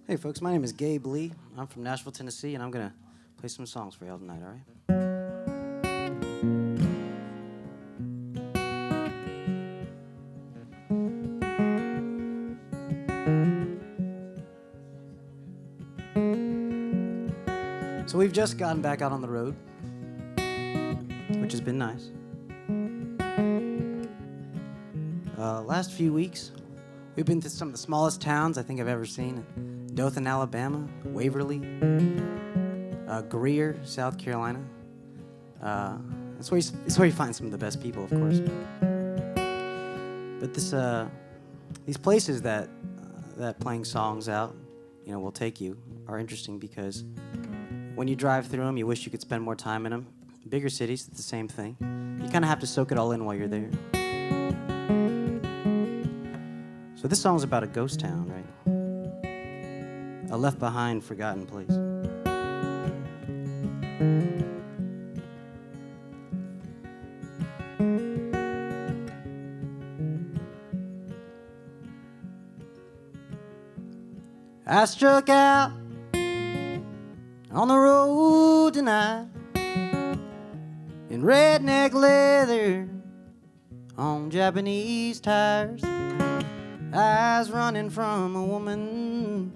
Hey folks, my name is Gabe Lee. I'm from Nashville, Tennessee, and I'm gonna play some songs for y'all tonight, all right? So we've just gotten back out on the road, which has been nice. Last few weeks, we've been to some of the smallest towns I think I've ever seen. Dothan, Alabama, Waverly, Greer, South Carolina. It's where you find some of the best people, of course. But these places that playing songs out, will take you are interesting because when you drive through them, you wish you could spend more time in them. Bigger cities, it's the same thing. You kind of have to soak it all in while you're there. So this song's about a ghost town, right? A left-behind, forgotten place. I struck out on the road tonight in redneck leather on Japanese tires. Eyes running from a woman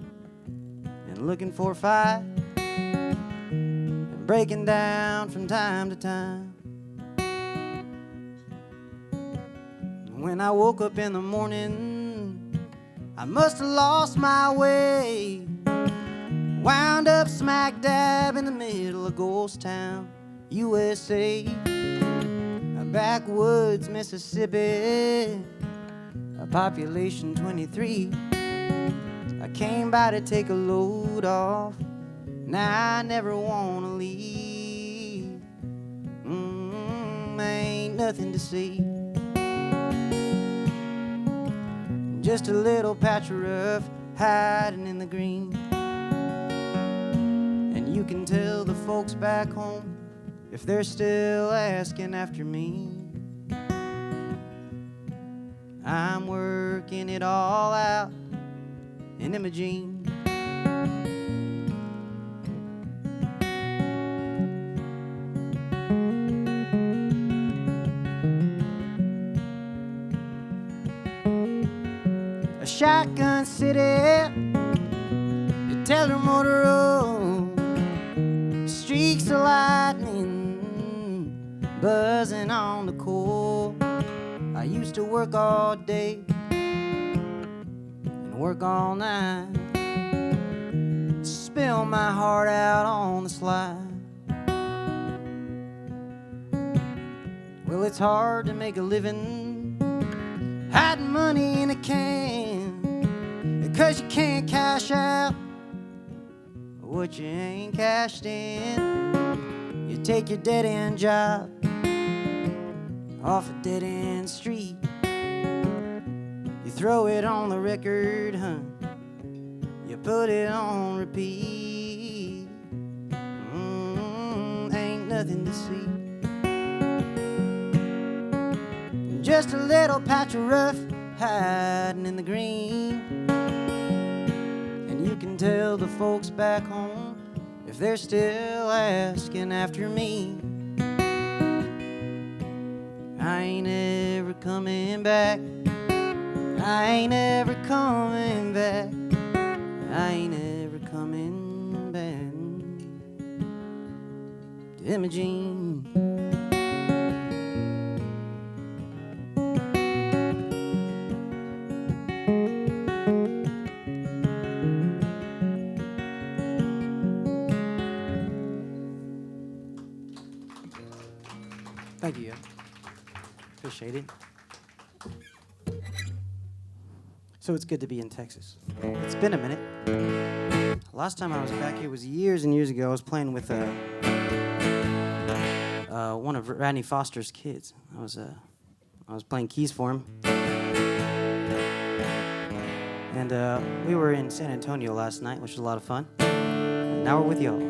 and looking for a fight and breaking down from time to time. When I woke up in the morning, I must have lost my way. Wound up smack dab in the middle of Ghost Town, USA. A backwoods Mississippi, a population 23. I came by to take a load off. Now I never wanna leave. Ain't nothing to see. Just a little patch of rough hiding in the green. And you can tell the folks back home if they're still asking after me. I'm working it all out in Imogene. A shotgun city, the teller motor road, streaks of lightning buzzing on the coal. I used to work all day and work all night, spill my heart out on the slide. Well, it's hard to make a living hiding money in a can, because you can't cash out what you ain't cashed in. You take your dead-end job off a dead-end street. You throw it on the record, you put it on repeat. Ain't nothing to see. Just a little patch of rough hiding in the green. And you can tell the folks back home if they're still asking after me. I ain't ever coming back. I ain't ever coming back. I ain't ever coming back to Imogene. Thank you. Appreciate it. So it's good to be in Texas. It's been a minute. Last time I was back here was years and years ago. I was playing with one of Rodney Foster's kids. I was playing keys for him. And we were in San Antonio last night, which was a lot of fun. And now we're with y'all.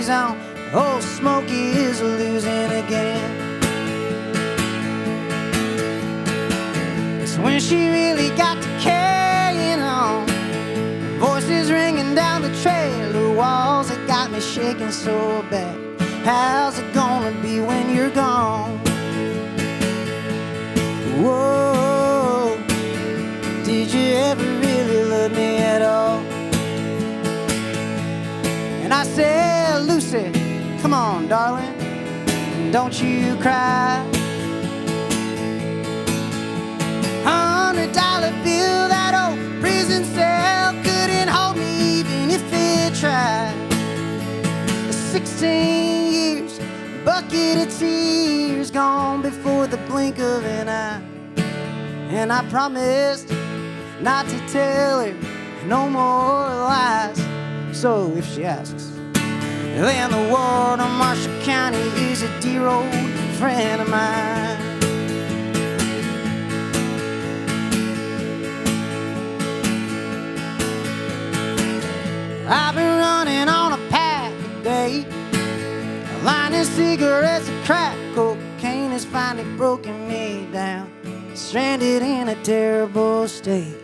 TV's on, old Smokey is losing again. It's when she really got to carrying on. Voices ringing down the trailer walls that got me shaking so bad. How's it gonna be when you're gone? Whoa, did you ever really love me at all? And I said, Lucy, come on, darling, don't you cry. $100 bill, that old prison cell couldn't hold me even if it tried. 16 years, bucket of tears, gone before the blink of an eye. And I promised not to tell her no more lies. So if she asks, then the ward of Marshall County is a dear old friend of mine. I've been running on a pack a day, lining cigarettes and crack cocaine has finally broken me down, stranded in a terrible state.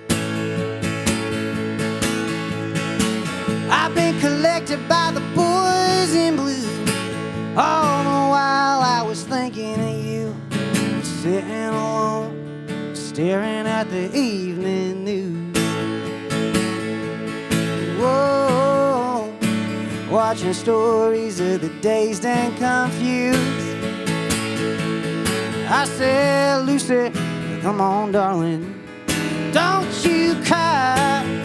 I've been collected by the boys in blue, all the while I was thinking of you, sitting alone, staring at the evening news. Whoa, watching stories of the dazed and confused. I said, Lucy, come on, darling, don't you cry.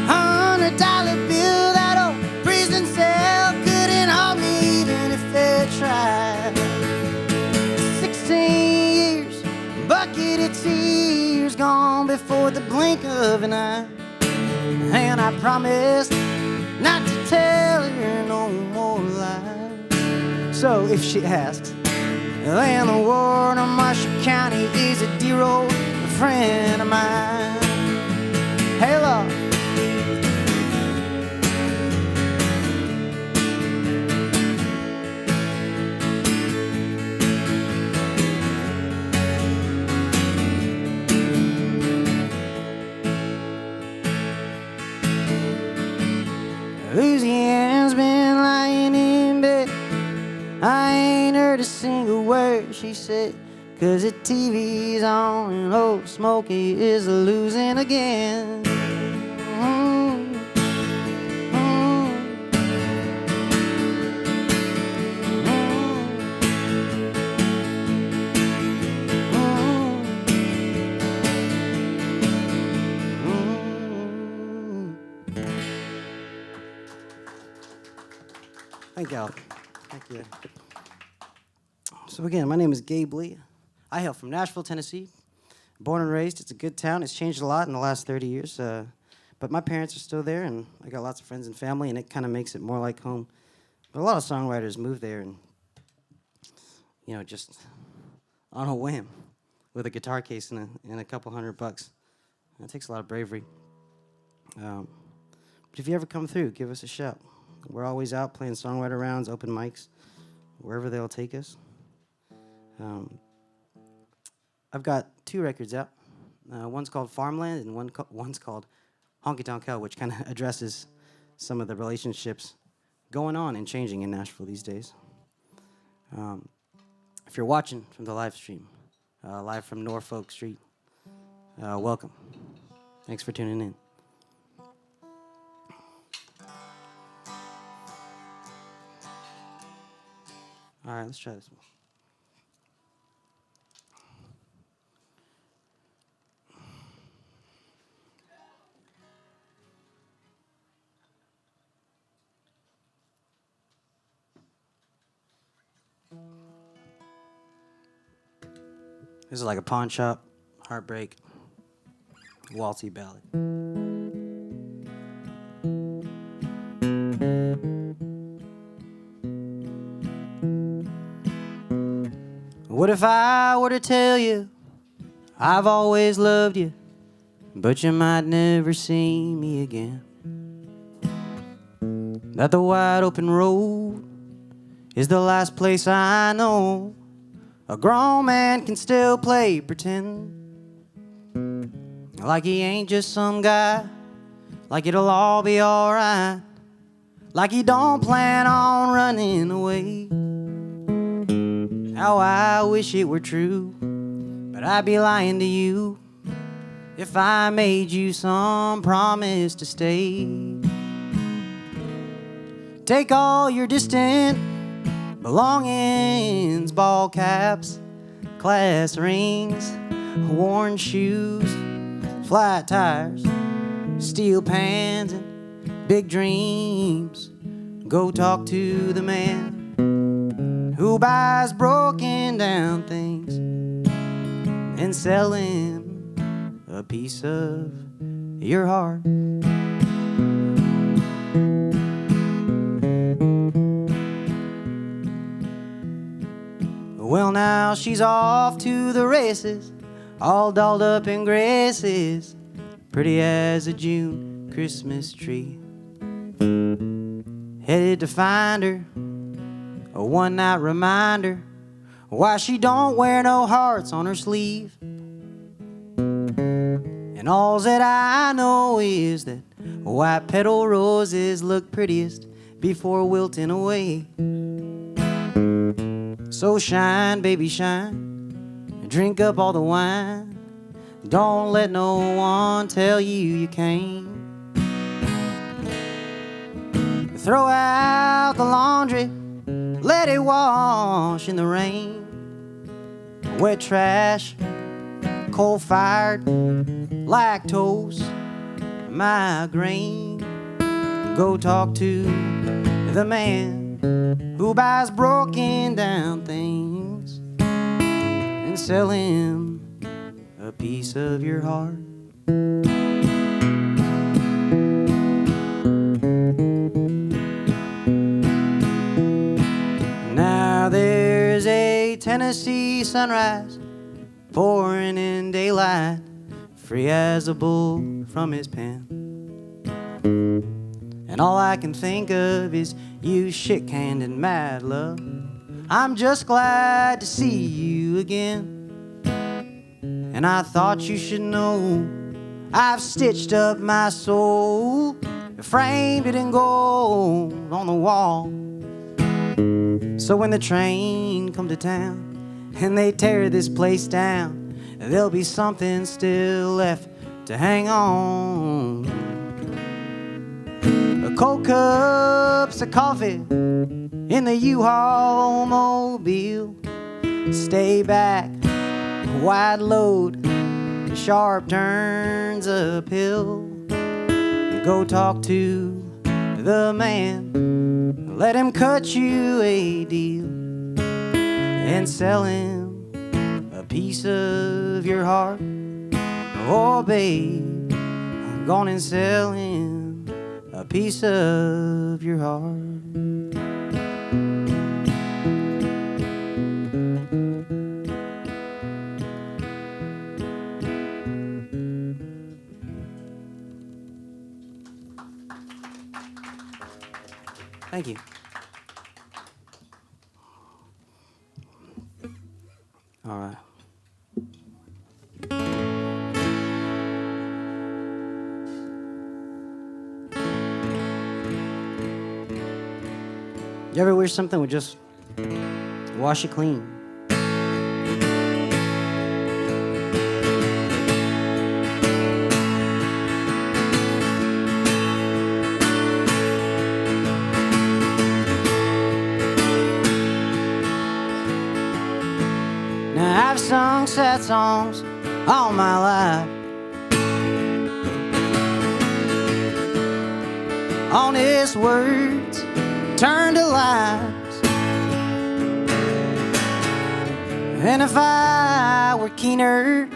$100 bill, that old prison cell couldn't hold me even if they tried. 16 years, bucket of tears, gone before the blink of an eye. And I promised not to tell her no more lies. So if she asks, then the ward of Marshall County is a dear old friend of mine. Hey, Lord. Louisiana's been lying in bed. I ain't heard a single word she said, 'cause the TV's on and old Smokey is losing again. Thank y'all. Thank you. So again, my name is Gabe Lee. I hail from Nashville, Tennessee. Born and raised. It's a good town. It's changed a lot in the last 30 years. But my parents are still there, and I got lots of friends and family, and it kind of makes it more like home. But a lot of songwriters move there and, you know, just on a whim with a guitar case and a couple $100. And it takes a lot of bravery. But if you ever come through, give us a shout. We're always out playing songwriter rounds, open mics, wherever they'll take us. I've got 2 records out. One's called Farmland, and one's called Honky Tonk Hell, which kind of addresses some of the relationships going on and changing in Nashville these days. If you're watching from the live stream, live from Norfolk Street, welcome. Thanks for tuning in. All right, let's try this one. This is like a pawn shop, heartbreak, waltzy ballad. What if I were to tell you I've always loved you, but you might never see me again? that the wide open road is the last place I know a grown man can still play pretend, like he ain't just some guy, like it'll all be alright, like he don't plan on running away. How I wish it were true, but I'd be lying to you if I made you some promise to stay. Take all your distant belongings, ball caps, class rings, worn shoes, flat tires, steel pans, and big dreams. Go talk to the man who buys broken down things and sell him a piece of your heart. Well, now she's off to the races, all dolled up in graces, pretty as a June Christmas tree. Headed to find her, a one-night reminder why she don't wear no hearts on her sleeve. And all that I know is that white petal roses look prettiest before wilting away. So shine, baby, shine, drink up all the wine. Don't let no one tell you can't. Throw out the laundry, let it wash in the rain. Wet trash, coal-fired, lactose, migraine. Go talk to the man who buys broken down things and sell him a piece of your heart. Now there's a Tennessee sunrise pouring in daylight, free as a bull from his pen. And all I can think of is you, shit-canned and mad love. I'm just glad to see you again. And I thought you should know I've stitched up my soul, framed it in gold on the wall. So when the train come to town and they tear this place down, there'll be something still left to hang on. Cold cups of coffee in the U-Haul mobile. Stay back, wide load, sharp turns uphill. Go talk to the man, let him cut you a deal and sell him a piece of your heart. Oh, babe, I'm gonna sell him a piece of your heart. Thank you. All right. You ever wish something would just wash it clean? Now I've sung sad songs all my life, honest words turned to lies. And if I were keener,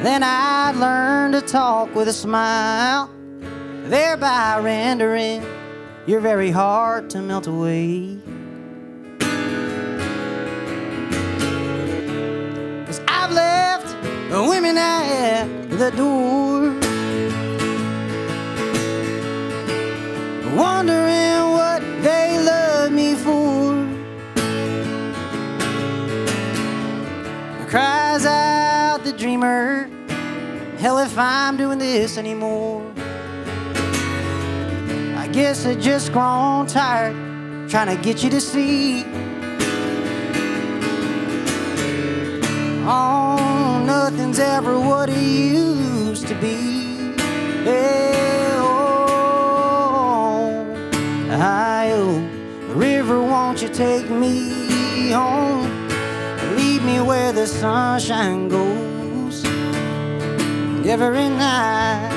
then I'd learn to talk with a smile, thereby rendering your very heart to melt away. 'Cause I've left the women at the door, wondering what dreamer. Hell, if I'm doing this anymore, I guess I just grown tired trying to get you to see. Oh, nothing's ever what it used to be. Hey, oh, hi-oh, river, won't you take me home? Leave me where the sunshine goes every night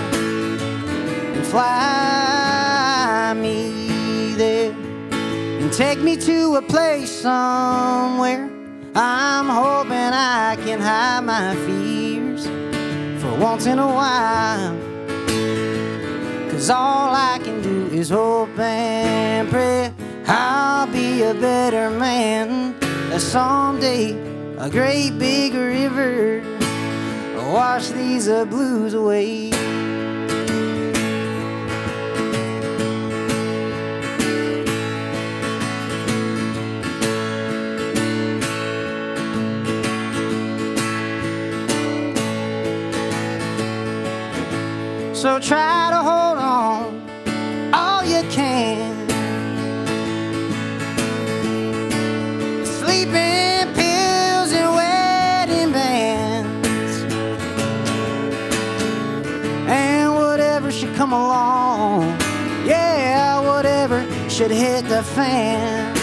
and fly me there and take me to a place somewhere. I'm hoping I can hide my fears for once in a while, 'cause all I can do is hope and pray I'll be a better man someday. A great big river wash these blues away. So try to hold on all you can. Sleeping pills and wedding bands, and whatever should come along, yeah, whatever should hit the fan,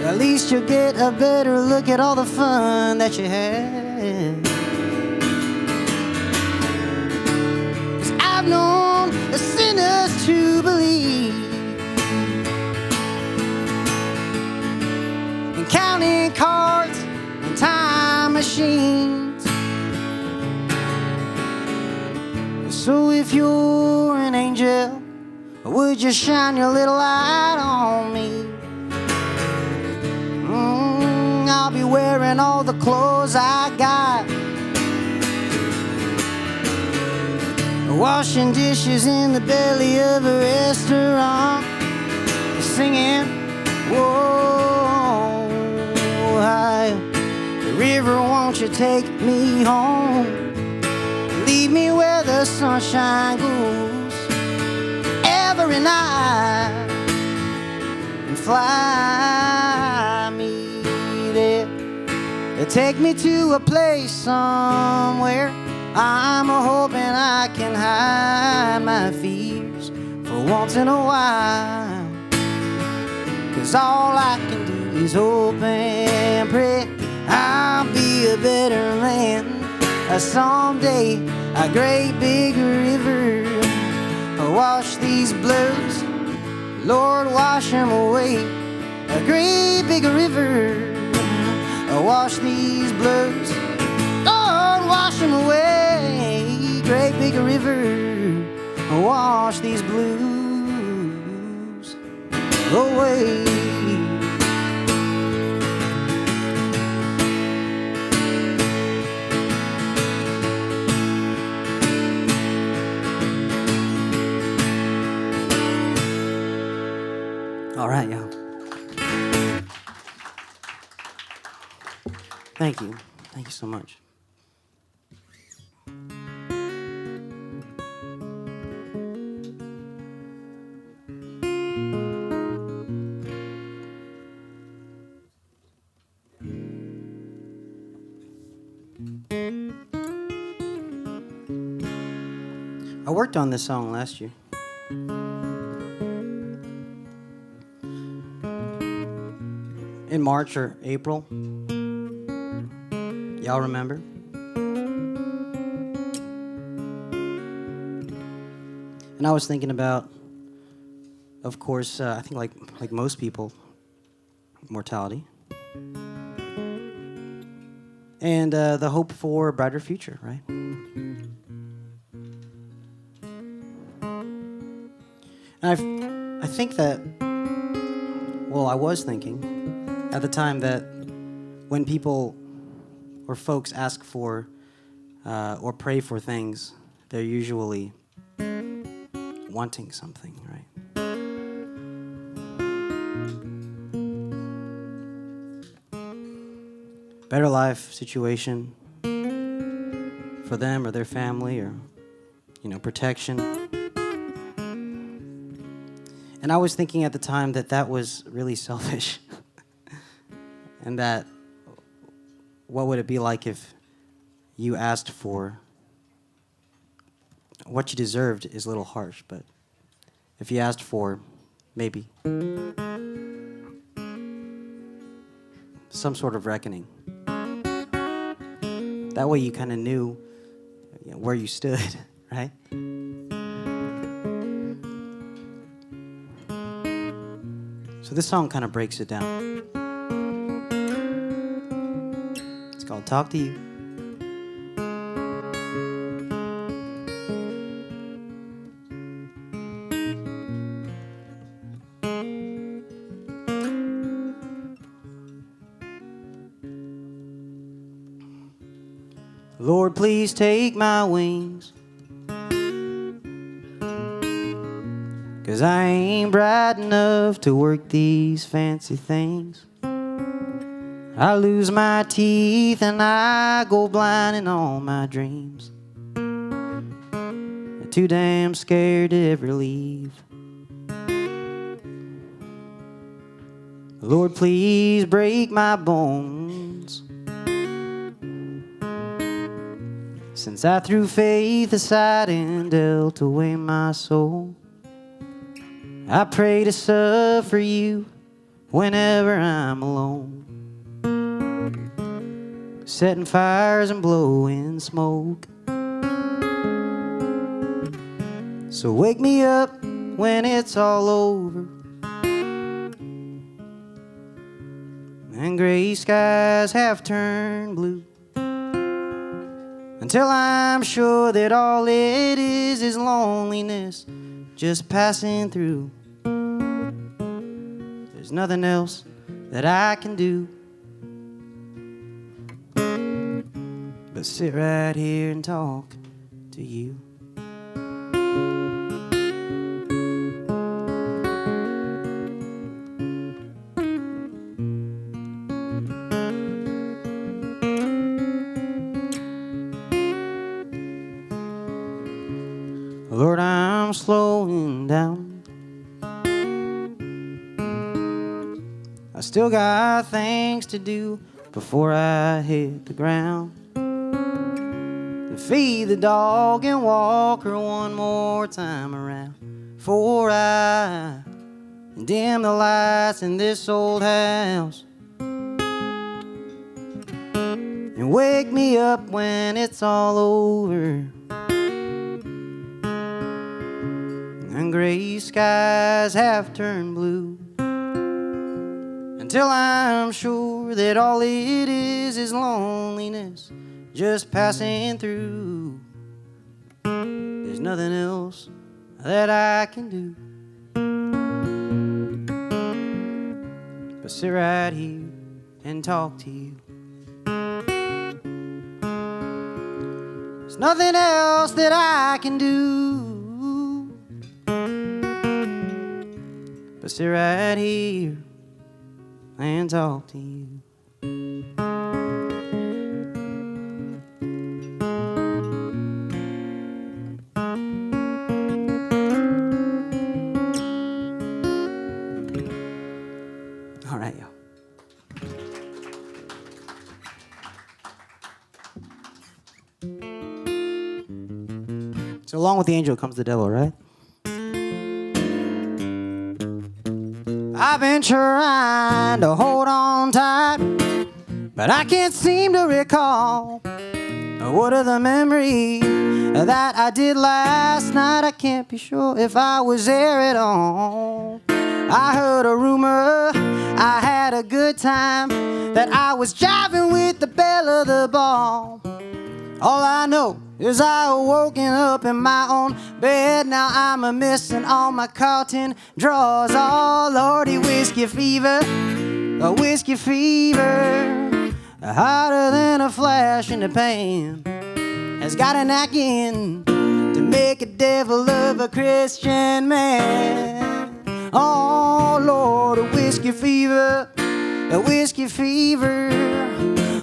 at least you'll get a better look at all the fun that you had. 'Cause I've known the sinners to believe in counting cards and time machines. So if you're an angel, would you shine your little light on me? I'll be wearing all the clothes I got, washing dishes in the belly of a restaurant, singing, whoa, hi, river, won't you take me home? Leave me where the sunshine goes every night and fly me there. Take me to a place somewhere. I'm hoping I can hide my fears for once in a while, 'cause all I can do is hope and pray I'll be a better man someday. A great big river wash these blues, Lord, wash them away. A great big river wash these blues, Lord, wash them away. Great big river wash these blues away. All right, y'all. Thank you. Thank you so much. I worked on this song last year. In March or April. Y'all remember? And I was thinking about, of course, I think like most people, mortality. And the hope for a brighter future, right? And I think that, well, I was thinking at the time that when people or folks ask for or pray for things, they're usually wanting something, right? Better life, situation, for them or their family or, protection. And I was thinking at the time that that was really selfish. And that what would it be like if you asked for what you deserved is a little harsh, but if you asked for maybe some sort of reckoning, that way you kind of knew where you stood, right? So this song kind of breaks it down. It's called Talk to You. Lord, please take my wings, 'cause I ain't bright enough to work these fancy things. I lose my teeth and I go blind in all my dreams. I'm too damn scared to ever leave. Lord, please break my bones, since I threw faith aside and dealt away my soul. I pray to suffer you whenever I'm alone, setting fires and blowing smoke. So wake me up when it's all over and gray skies have turned blue, until I'm sure that all it is loneliness just passing through. There's nothing else that I can do but sit right here and talk to you. Lord, I'm slowing down. I still got things to do before I hit the ground. To feed the dog and walk her one more time around, before I dim the lights in this old house and wake me up when it's all over and gray skies have turned blue, until I'm sure that all it is loneliness just passing through. There's nothing else that I can do but sit right here and talk to you. There's nothing else that I can do but sit right here and talk to you. All right, y'all. So along with the angel comes the devil, right? I've been trying to hold on tight, but I can't seem to recall what are the memories that I did last night. I can't be sure if I was there at all. I heard a rumor, I had a good time, that I was jiving with the belle of the ball. All I know is I woken up in my own bed. Now I'm a-missing all my cotton draws. Oh, Lordy, whiskey fever, a whiskey fever, hotter than a flash in the pan, has got a knack in to make a devil of a Christian man. Oh, Lord, a whiskey fever,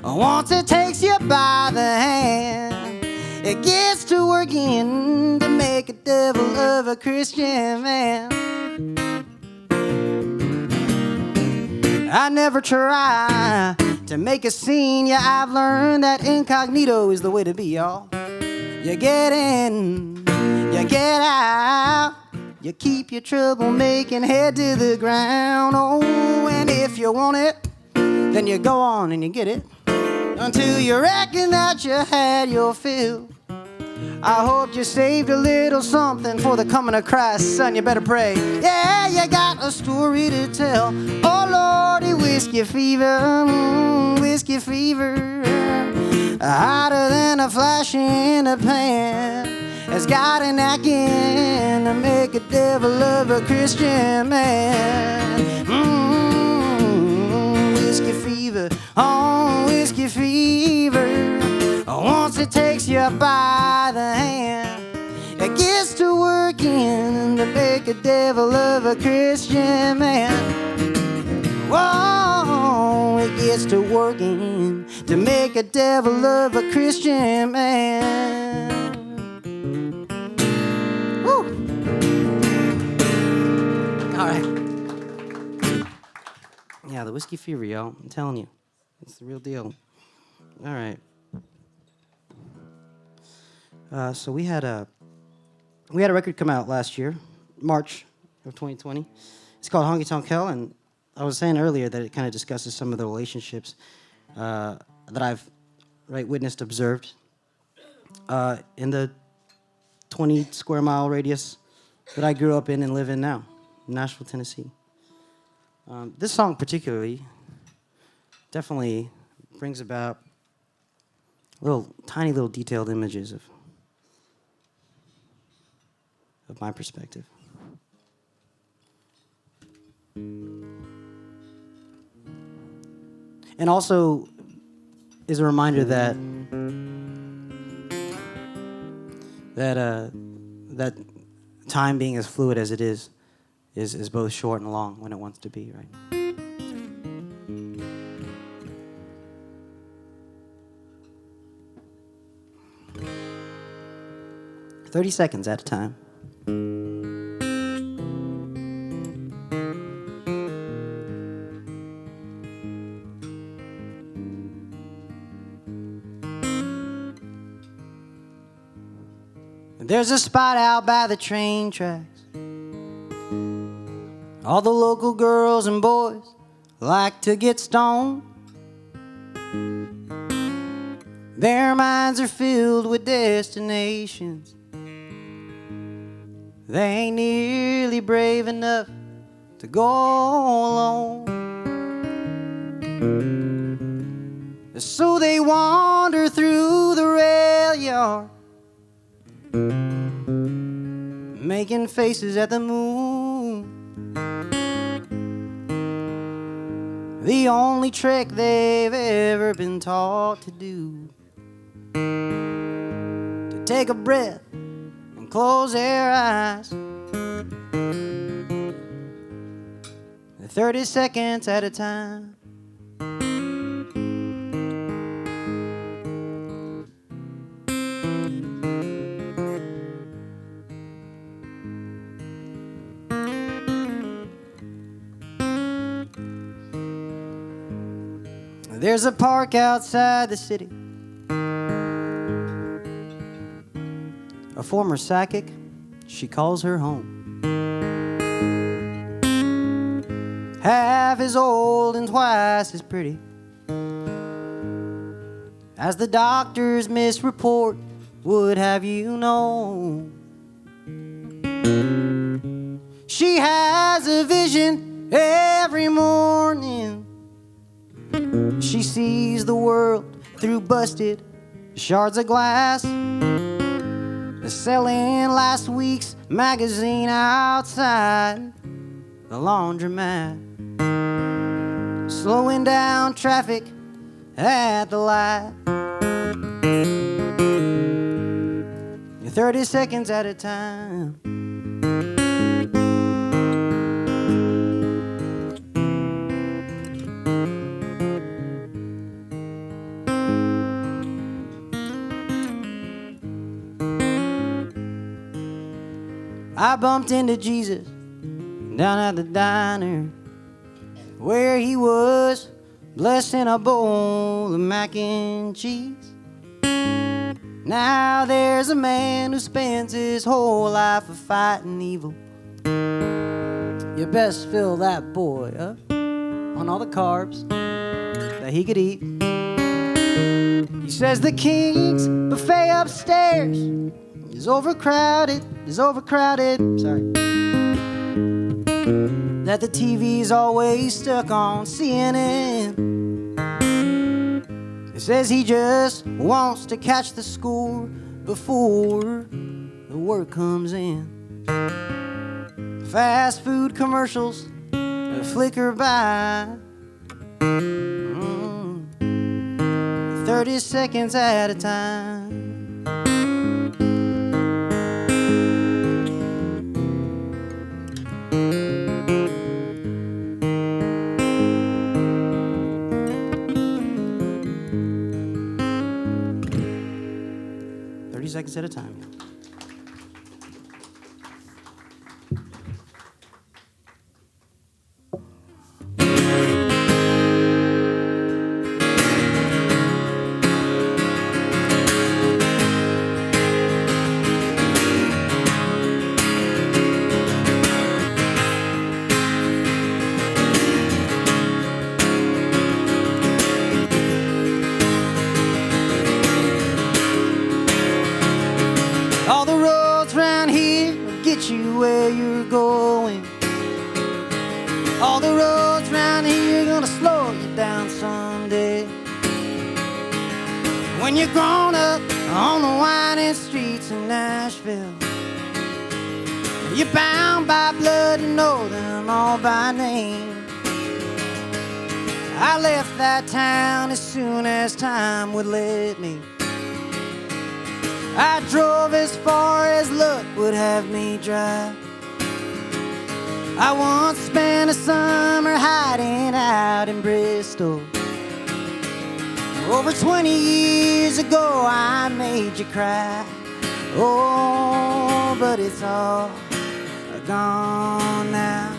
once it takes you by the hand, It gets to working to make a devil of a Christian man. I never try to make a scene. Yeah, I've learned that incognito is the way to be, y'all. You get in, you get out, you keep your troublemaking head to the ground. Oh, and if you want it, then you go on and you get it until you reckon that you had your fill. I hope you saved a little something for the coming of Christ, son. You better pray. Yeah, you got a story to tell. Oh, Lordy, whiskey fever, whiskey fever, hotter than a flash in a pan. Has got an acting to make a devil of a Christian man. Whiskey fever, oh, whiskey fever. Once it takes you by the hand, it gets to working to make a devil of a Christian man. Whoa, it gets to working to make a devil of a Christian man. Woo. All right. Yeah, the whiskey fever, y'all. I'm telling you, it's the real deal. All right. So we had a record come out last year, March of 2020. It's called Honky Tonk Hell, and I was saying earlier that it kind of discusses some of the relationships that I've witnessed, observed in the 20 square mile radius that I grew up in and live in now, Nashville, Tennessee. This song particularly definitely brings about tiny little detailed images of my perspective. And also is a reminder that time being as fluid as it is both short and long when it wants to be, right? 30 seconds at a time. There's a spot out by the train tracks. All the local girls and boys like to get stoned. Their minds are filled with destinations. They ain't nearly brave enough to go alone. So they wander through the rail yard, making faces at the moon. The only trick they've ever been taught to do, to take a breath and close their eyes. 30 seconds at a time. There's a park outside the city. A former psychic, she calls her home. Half as old and twice as pretty as the doctor's misreport would have you know. She has a vision every morning. She sees the world through busted shards of glass, selling last week's magazine outside the laundromat, slowing down traffic at the light. 30 seconds at a time. I bumped into Jesus down at the diner where he was blessing a bowl of mac and cheese. Now there's a man who spends his whole life of fighting evil. You best fill that boy up on all the carbs that he could eat. He says the king's buffet upstairs is overcrowded, sorry. That the TV's always stuck on CNN. He says he just wants to catch the score before the work comes in. Fast food commercials flicker by 30 seconds at a time. Seconds at a time. Where you're going. All the roads around here are gonna slow you down someday. When you're grown up on the winding streets of Nashville, you're bound by blood and know them all by name. I left that town as soon as time would let me. I drove as far as luck would have me drive. I once spent a summer hiding out in Bristol. Over 20 years ago I made you cry. Oh, but it's all gone now.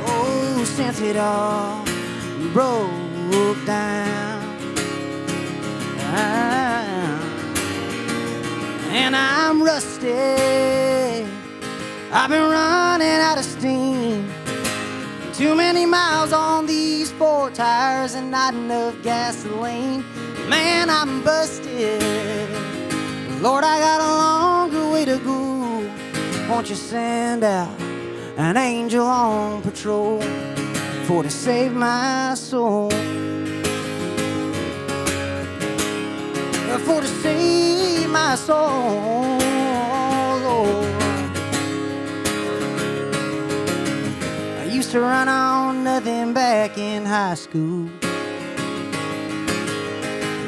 Oh, since it all broke down. And I'm rusty. I've been running out of steam. Too many miles on these 4 tires and not enough gasoline. Man, I'm busted. Lord, I got a longer way to go. Won't you send out an angel on patrol for to save my soul? For to save my soul, Lord. I used to run on nothing back in high school.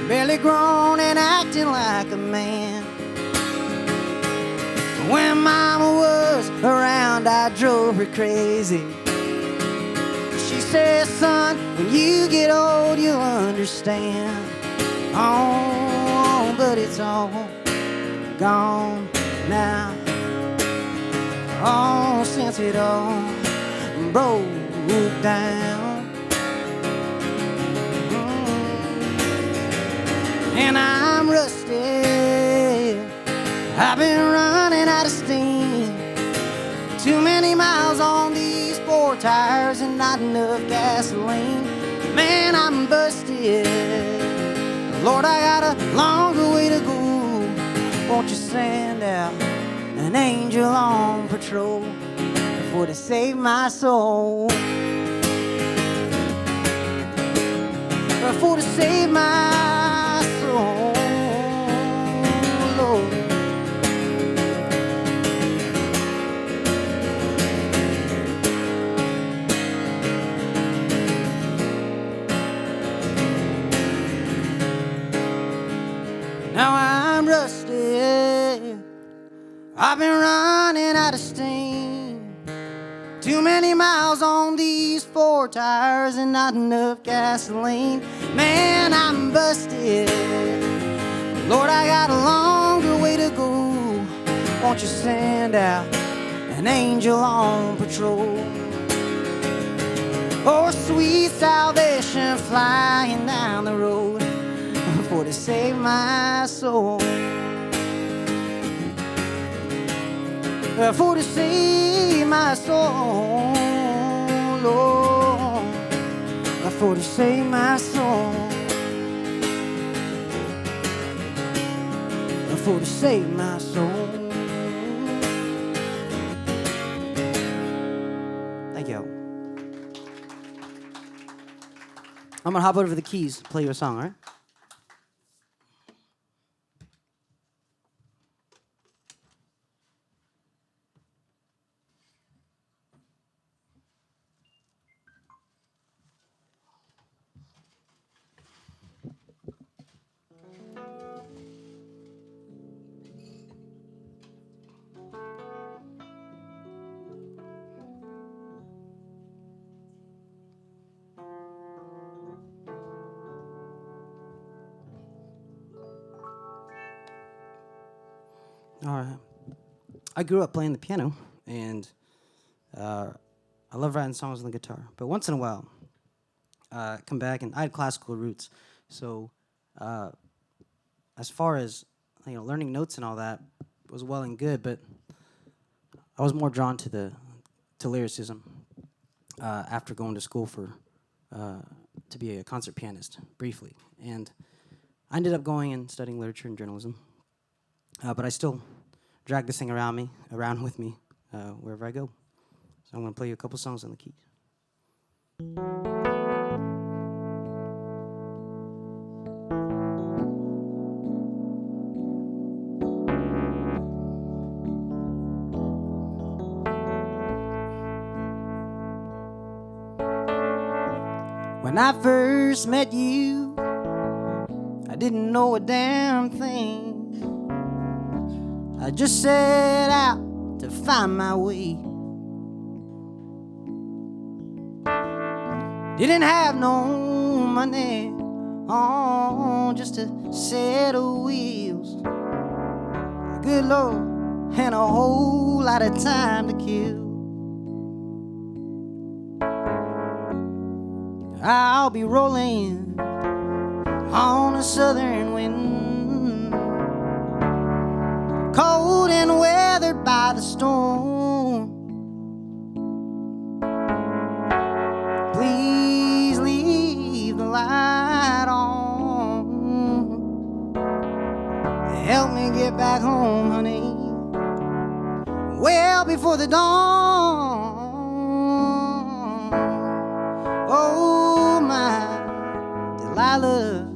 Barely grown and acting like a man. When Mama was around, I drove her crazy. She says, son, when you get old, you'll understand. Oh, but it's all gone now. Oh, since it all broke down. And I'm rusty. I've been running out of steam. Too many miles on these 4 tires and not enough gasoline. Man, I'm busted. Lord, I got a longer way to go. Won't you send out an angel on patrol for to save my soul? For to save my soul, Lord. Now I'm rusty. I've been running out of steam. Too many miles on these 4 tires and not enough gasoline. Man, I'm busted. Lord, I got a longer way to go. won't you send out an angel on patrol? Or sweet salvation flying down the road for to save my soul. For to save my soul, Lord, for to save my soul, for to save my soul. Thank you. I'm gonna hop over to the keys, play you a song, all right? All right. I grew up playing the piano, and I love writing songs on the guitar. But once in a while, I come back, and I had classical roots. So as far as learning notes and all that was well and good, but I was more drawn to lyricism after going to school to be a concert pianist briefly, and I ended up going and studying literature and journalism. But I still drag this thing around with me, wherever I go. So I'm going to play you a couple songs on the keys. When I first met you, I didn't know a damn thing. I just set out to find my way. Didn't have no money, just a set of wheels, a good Lord, and a whole lot of time to kill. I'll be rolling on a southern wind, cold and weathered by the storm. Please leave the light on. Help me get back home, honey, well before the dawn. Oh, my Delilah,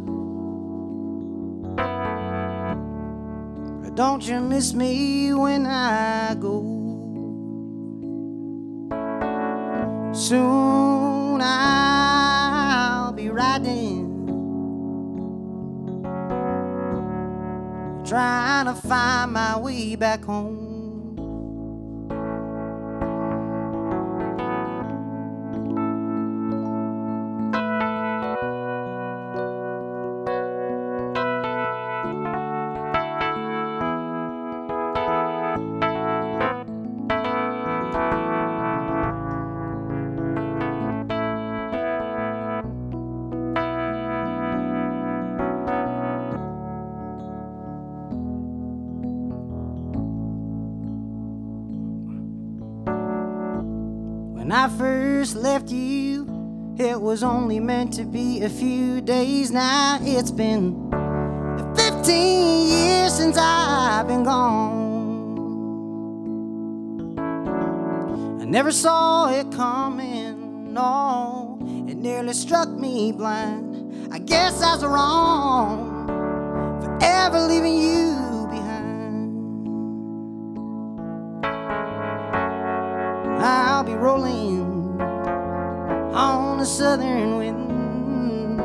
don't you miss me when I go? Soon I'll be riding, trying to find my way back home. When I first left you, it was only meant to be a few days. Now it's been 15 years since I've been gone. I never saw it coming, no, it nearly struck me blind. I guess I was wrong, forever leaving you behind. I'll be rolling on a southern wind,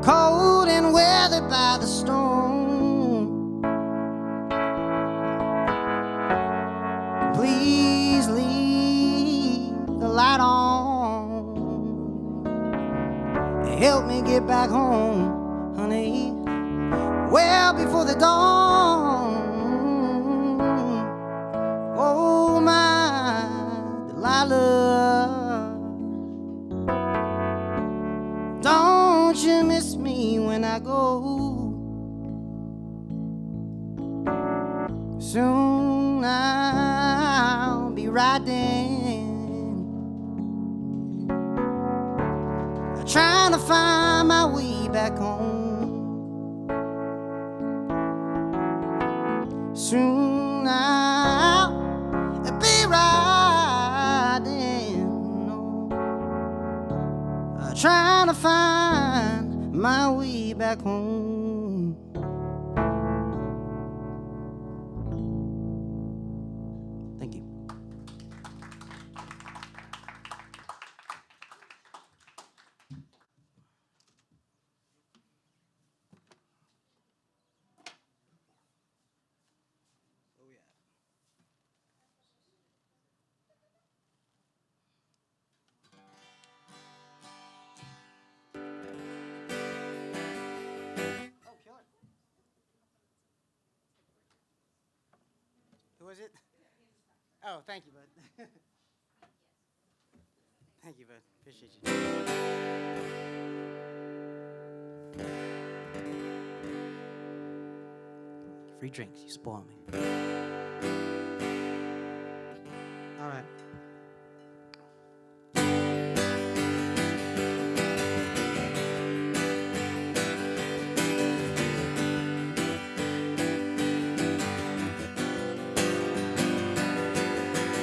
cold and weathered by the storm. Please leave the light on. Help me get back home, honey, well before the dawn. me when I go. Soon I'll be riding, trying to find my way back home. Soon I'll be riding, trying to find my way back home. Thank you. Who was it? Oh, thank you, bud. Thank you, bud. Appreciate you. Free drinks, you spoil me. All right.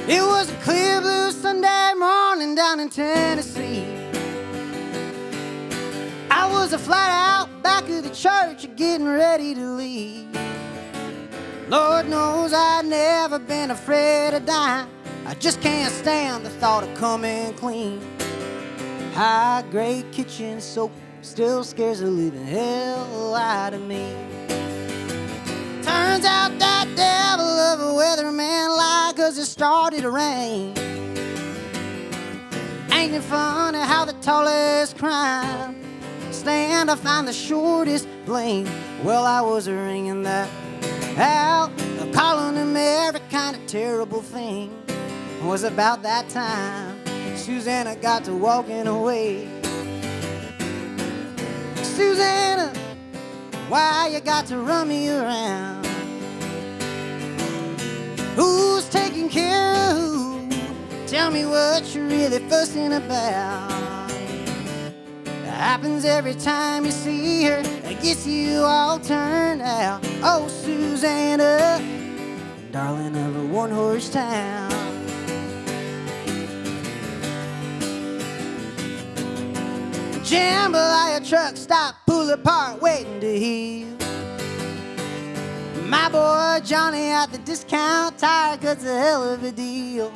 It was a clear blue Sunday morning down in Tennessee. I was a flat out back of the church getting ready to leave. Lord knows I'd never been afraid of dying. I just can't stand the thought of coming clean. High grade kitchen soap still scares the living hell out of me. Turns out that devil of a weatherman lied, 'cause it started to rain. Ain't it funny how the tallest crime stand to find the shortest blame? Well, I was ringing that out, calling him every kind of terrible thing. It was about that time Susannah got to walking away. Susannah, why you got to run me around? Who's taking care of who? Tell me what you're really fussing about. It happens every time you see her. It gets you all turned out. Oh, Susannah, darling of a one-horse town. Jambalaya truck stop, pull apart, waiting to heal. My boy Johnny at the discount tire cuts a hell of a deal.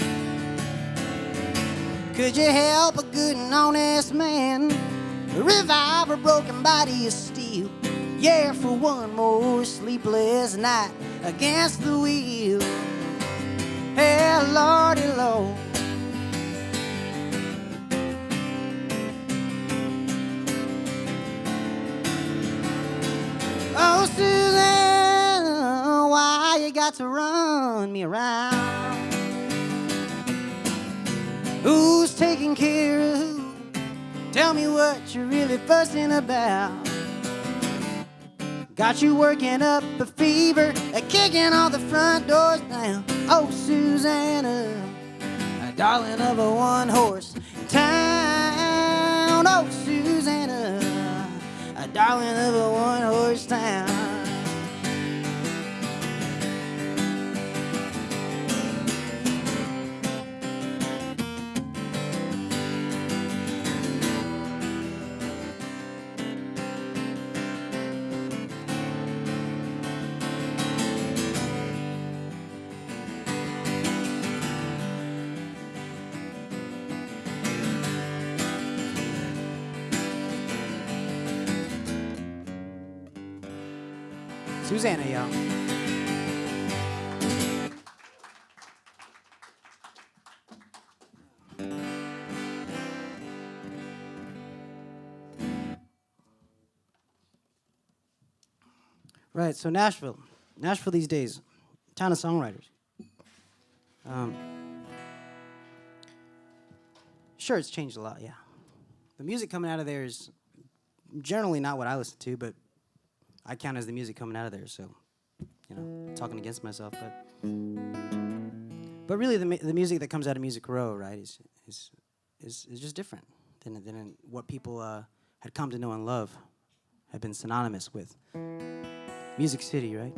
Could you help a good and honest man revive a broken body of steel? Yeah, for one more sleepless night against the wheel. Hey, Lordy Lord. Oh, Susannah, why you got to run me around? Who's taking care of who? Tell me what you're really fussing about. Got you working up a fever, kicking all the front doors down. Oh, Susannah, a darling of a one-horse town. Oh, Susannah, a darling of a one-horse town. Susannah, y'all. Right, so Nashville these days, town of songwriters. Sure, it's changed a lot, yeah. The music coming out of there is generally not what I listen to, but I count as the music coming out of there, so, you know, talking against myself, but really the music that comes out of Music Row, right, is just different than what people had come to know and love, had been synonymous with. Music City, right?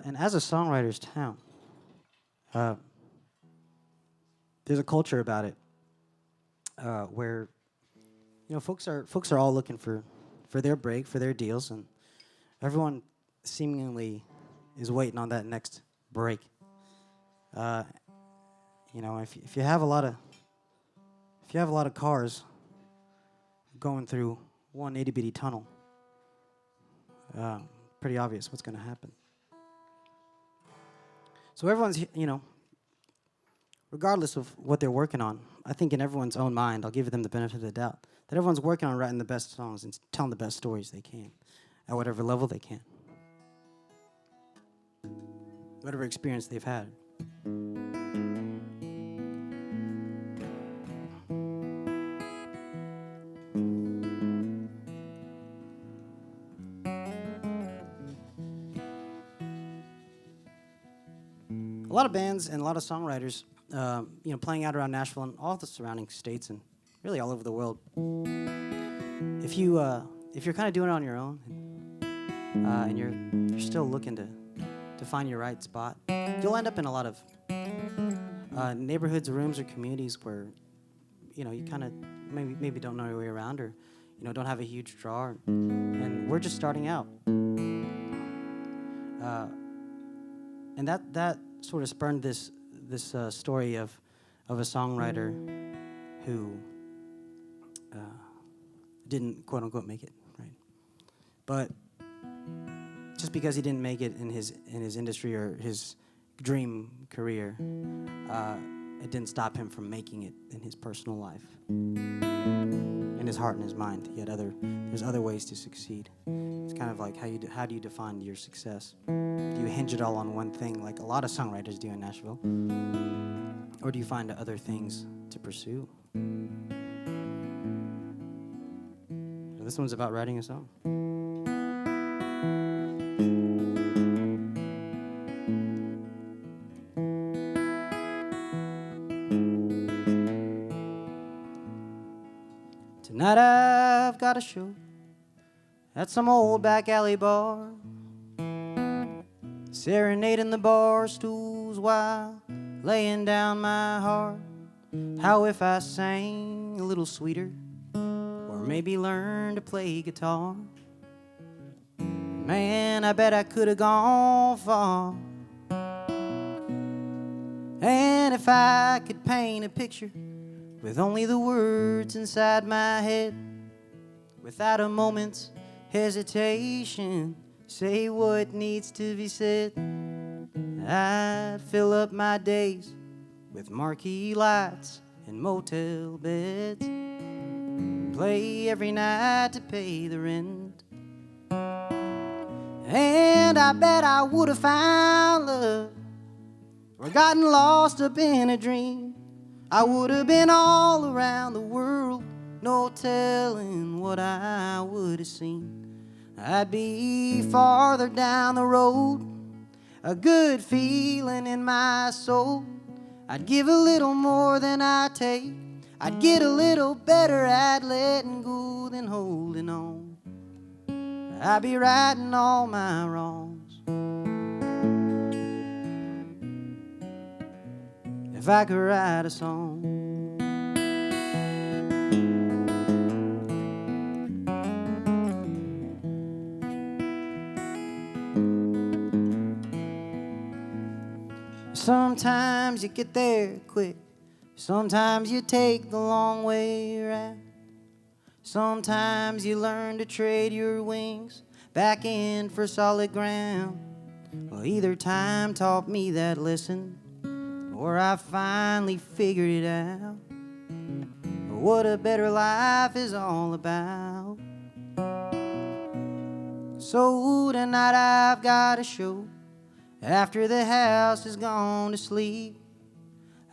And as a songwriter's town, there's a culture about it where, you know, folks are all looking for their break, for their deals, and everyone seemingly is waiting on that next break. You know, if you have a lot of cars going through one itty bitty tunnel, pretty obvious what's going to happen. So everyone's, you know, regardless of what they're working on, I think in everyone's own mind, I'll give them the benefit of the doubt, that everyone's working on writing the best songs and telling the best stories they can, at whatever level they can, whatever experience they've had. A lot of bands and a lot of songwriters, you know, playing out around Nashville and all the surrounding states and really all over the world. If you're kind of doing it on your own, and you're still looking to find your right spot, you'll end up in a lot of neighborhoods, rooms, or communities where, you know, you kind of maybe don't know your way around, or, you know, don't have a huge draw, and we're just starting out. And that sort of spurned this story of a songwriter who didn't, quote unquote, make it, right? But just because he didn't make it in his industry or his dream career, it didn't stop him from making it in his personal life, in his heart and his mind. There's other ways to succeed. It's kind of like how do you define your success? Do you hinge it all on one thing, like a lot of songwriters do in Nashville? Or do you find other things to pursue? So this one's about writing a song. Tonight I've got a show at some old back alley bar, serenading the bar stools while laying down my heart. How if I sang a little sweeter, or maybe learned to play guitar? Man, I bet I could have gone far. And if I could paint a picture with only the words inside my head, without a moment's hesitation, say what needs to be said, I'd fill up my days with marquee lights and motel beds, play every night to pay the rent. And I bet I would have found love or gotten lost up in a dream. I would have been all around the world, no telling what I would have seen. I'd be farther down the road, a good feeling in my soul. I'd give a little more than I take. I'd get a little better at letting go than holding on. I'd be righting all my wrongs if I could write a song. Sometimes you get there quick, sometimes you take the long way around. Sometimes you learn to trade your wings back in for solid ground. Well, either time taught me that lesson, or I finally figured it out, what a better life is all about. So tonight I've got a show after the house has gone to sleep.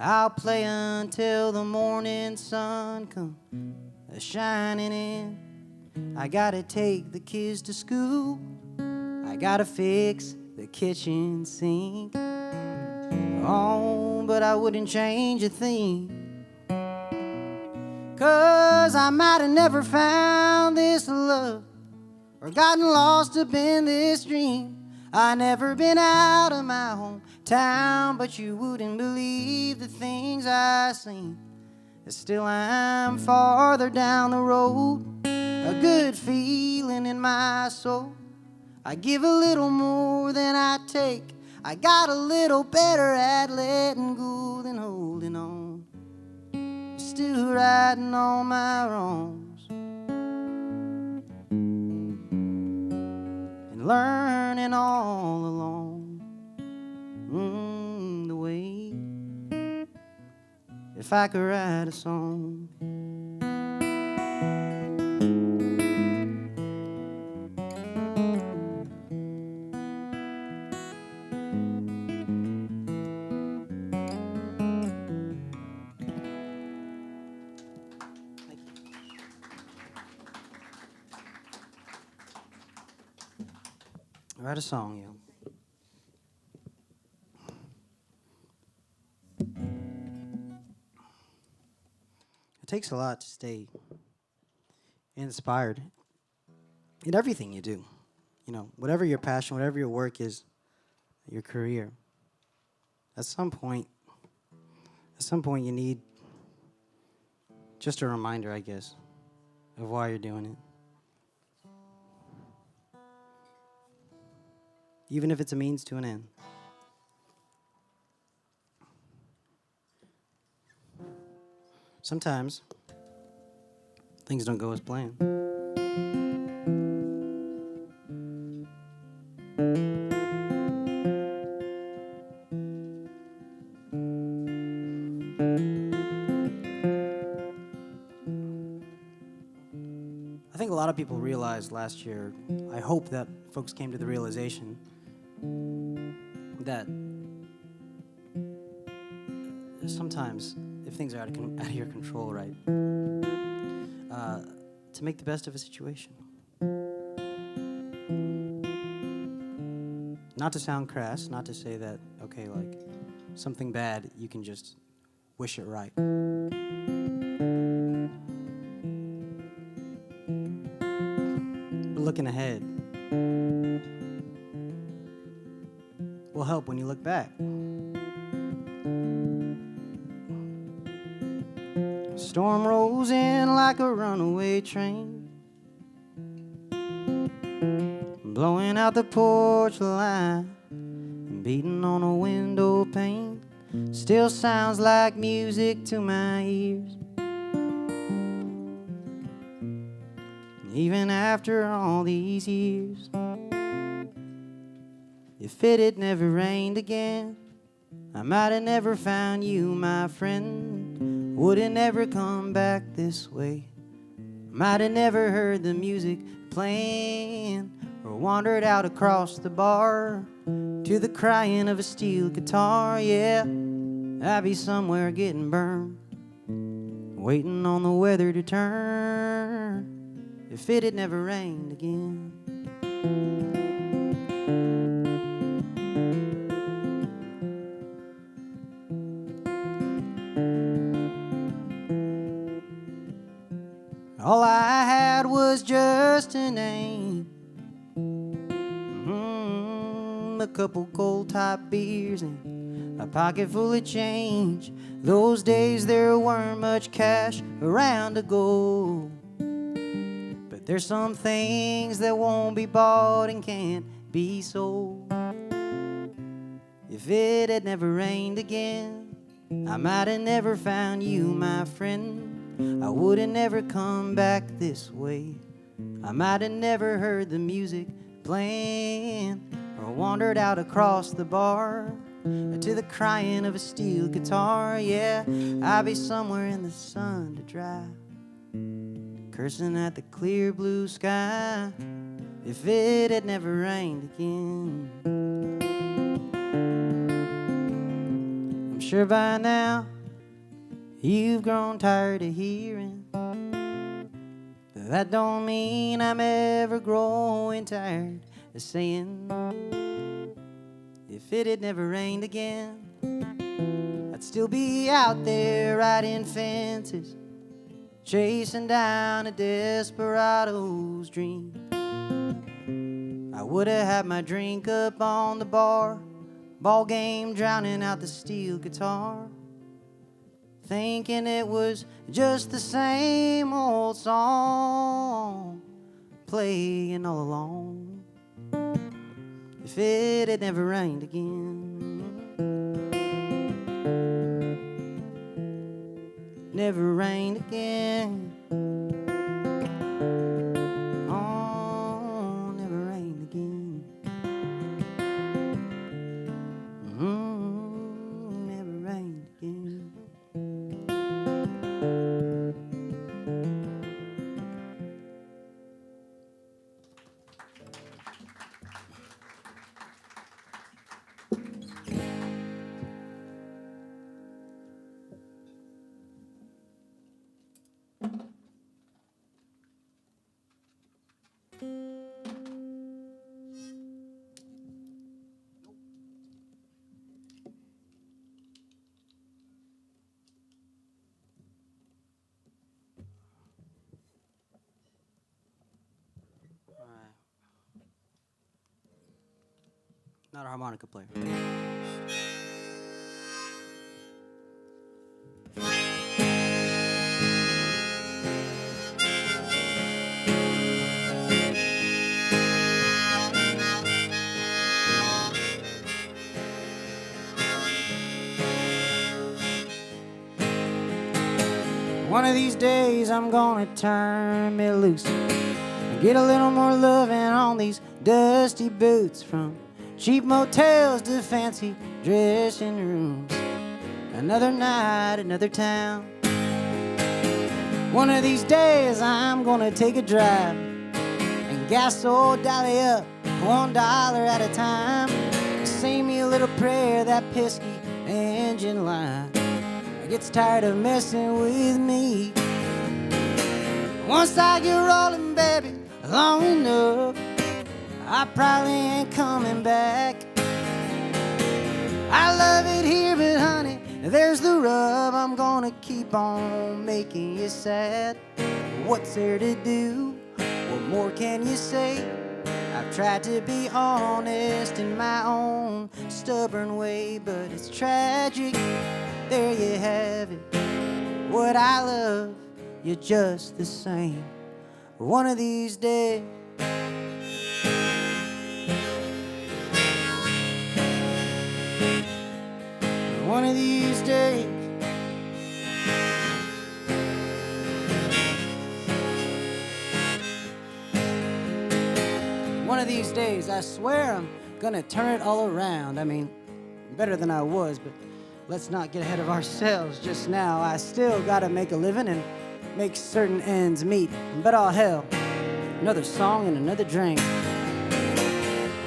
I'll play until the morning sun comes shining in. I gotta take the kids to school. I gotta fix the kitchen sink. Oh, but I wouldn't change a thing, 'cause I might have never found this love or gotten lost up in this dream. I never been out of my hometown, but you wouldn't believe the things I seen. Still I'm farther down the road, a good feeling in my soul. I give a little more than I take. I got a little better at letting go than holding on. Still righting all my wrongs and learning all along the way. If I could write a song, write a song, yo. It takes a lot to stay inspired in everything you do. You know, whatever your passion, whatever your work is, your career. At some point you need just a reminder, I guess, of why you're doing it. Even if it's a means to an end. Sometimes things don't go as planned. I think a lot of people realized last year, I hope that folks came to the realization that sometimes, if things are out of your control, right, to make the best of a situation. Not to sound crass, not to say that, okay, like, something bad, you can just wish it right. But looking ahead will help when you look back. Storm rolls in like a runaway train, blowing out the porch light and beating on a window pane. Still sounds like music to my ears, even after all these years. If it had never rained again, I might have never found you, my friend. Would have never come back this way. Might have never heard the music playing, or wandered out across the bar to the crying of a steel guitar. Yeah, I'd be somewhere getting burned, waiting on the weather to turn, if it had never rained again. All I had was just a name, a couple cold top beers and a pocket full of change. Those days there weren't much cash around to go, but there's some things that won't be bought and can't be sold. If it had never rained again, I might have never found you, my friend. I would have never come back this way. I might have never heard the music playing, or wandered out across the bar to the crying of a steel guitar. Yeah, I'd be somewhere in the sun to dry, cursing at the clear blue sky, if it had never rained again. I'm sure by now you've grown tired of hearing. That don't mean I'm ever growing tired of saying, if it had never rained again, I'd still be out there riding fences, chasing down a desperado's dream. I would have had my drink up on the ball game, drowning out the steel guitar, thinking it was just the same old song playing all along. If it had never rained again, never rained again. Oh, never rained again. Never rained again. Not a harmonica player. One of these days I'm gonna turn me loose and get a little more loving on these dusty boots, from cheap motels to fancy dressing rooms. Another night, another town. One of these days I'm gonna take a drive and gas old Delilah up $1 at a time. Sing me a little prayer, that pesky engine line gets tired of messing with me. Once I get rolling, baby, long enough, I probably ain't coming back. I love it here, but honey, there's the rub. I'm gonna keep on making you sad. What's there to do? What more can you say? I've tried to be honest in my own stubborn way, but it's tragic. There you have it. What I love, you're just the same. One of these days, one of these days, one of these days, I swear I'm gonna turn it all around. I mean, better than I was, but let's not get ahead of ourselves just now. I still gotta make a living and make certain ends meet. But all hell, another song and another drink.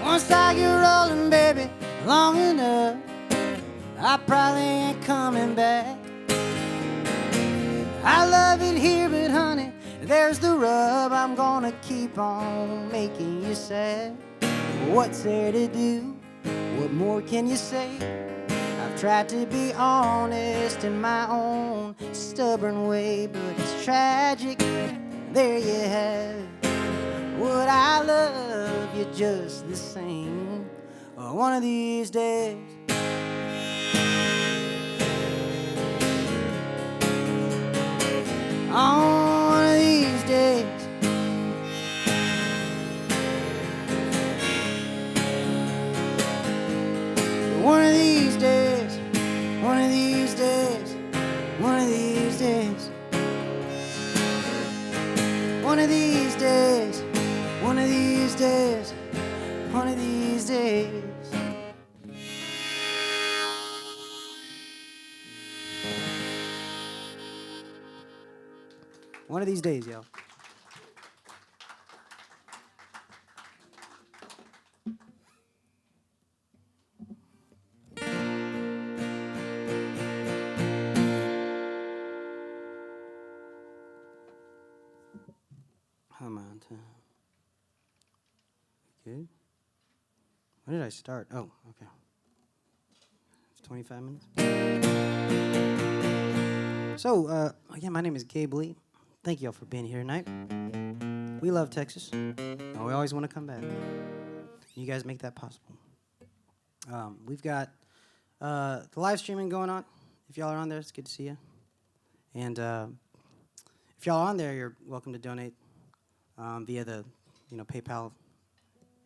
Once I get rolling, baby, long enough, I probably ain't coming back. I love it here, but honey, there's the rub. I'm gonna keep on making you sad. What's there to do? What more can you say? I've tried to be honest in my own stubborn way, but it's tragic. There you have it. Would I love you just the same? One of these days. On one of these days. One of these days. One of these days. One of these days. One of these days. One of these days. One of these days. One of these days, y'all. come on. Good. When did I start? Oh, okay. It's 25 minutes. So, again, my name is Gabe Lee. Thank you all for being here tonight. We love Texas, and we always want to come back. You guys make that possible. We've got the live streaming going on. If y'all are on there, it's good to see you. And if y'all are on there, you're welcome to donate via the PayPal,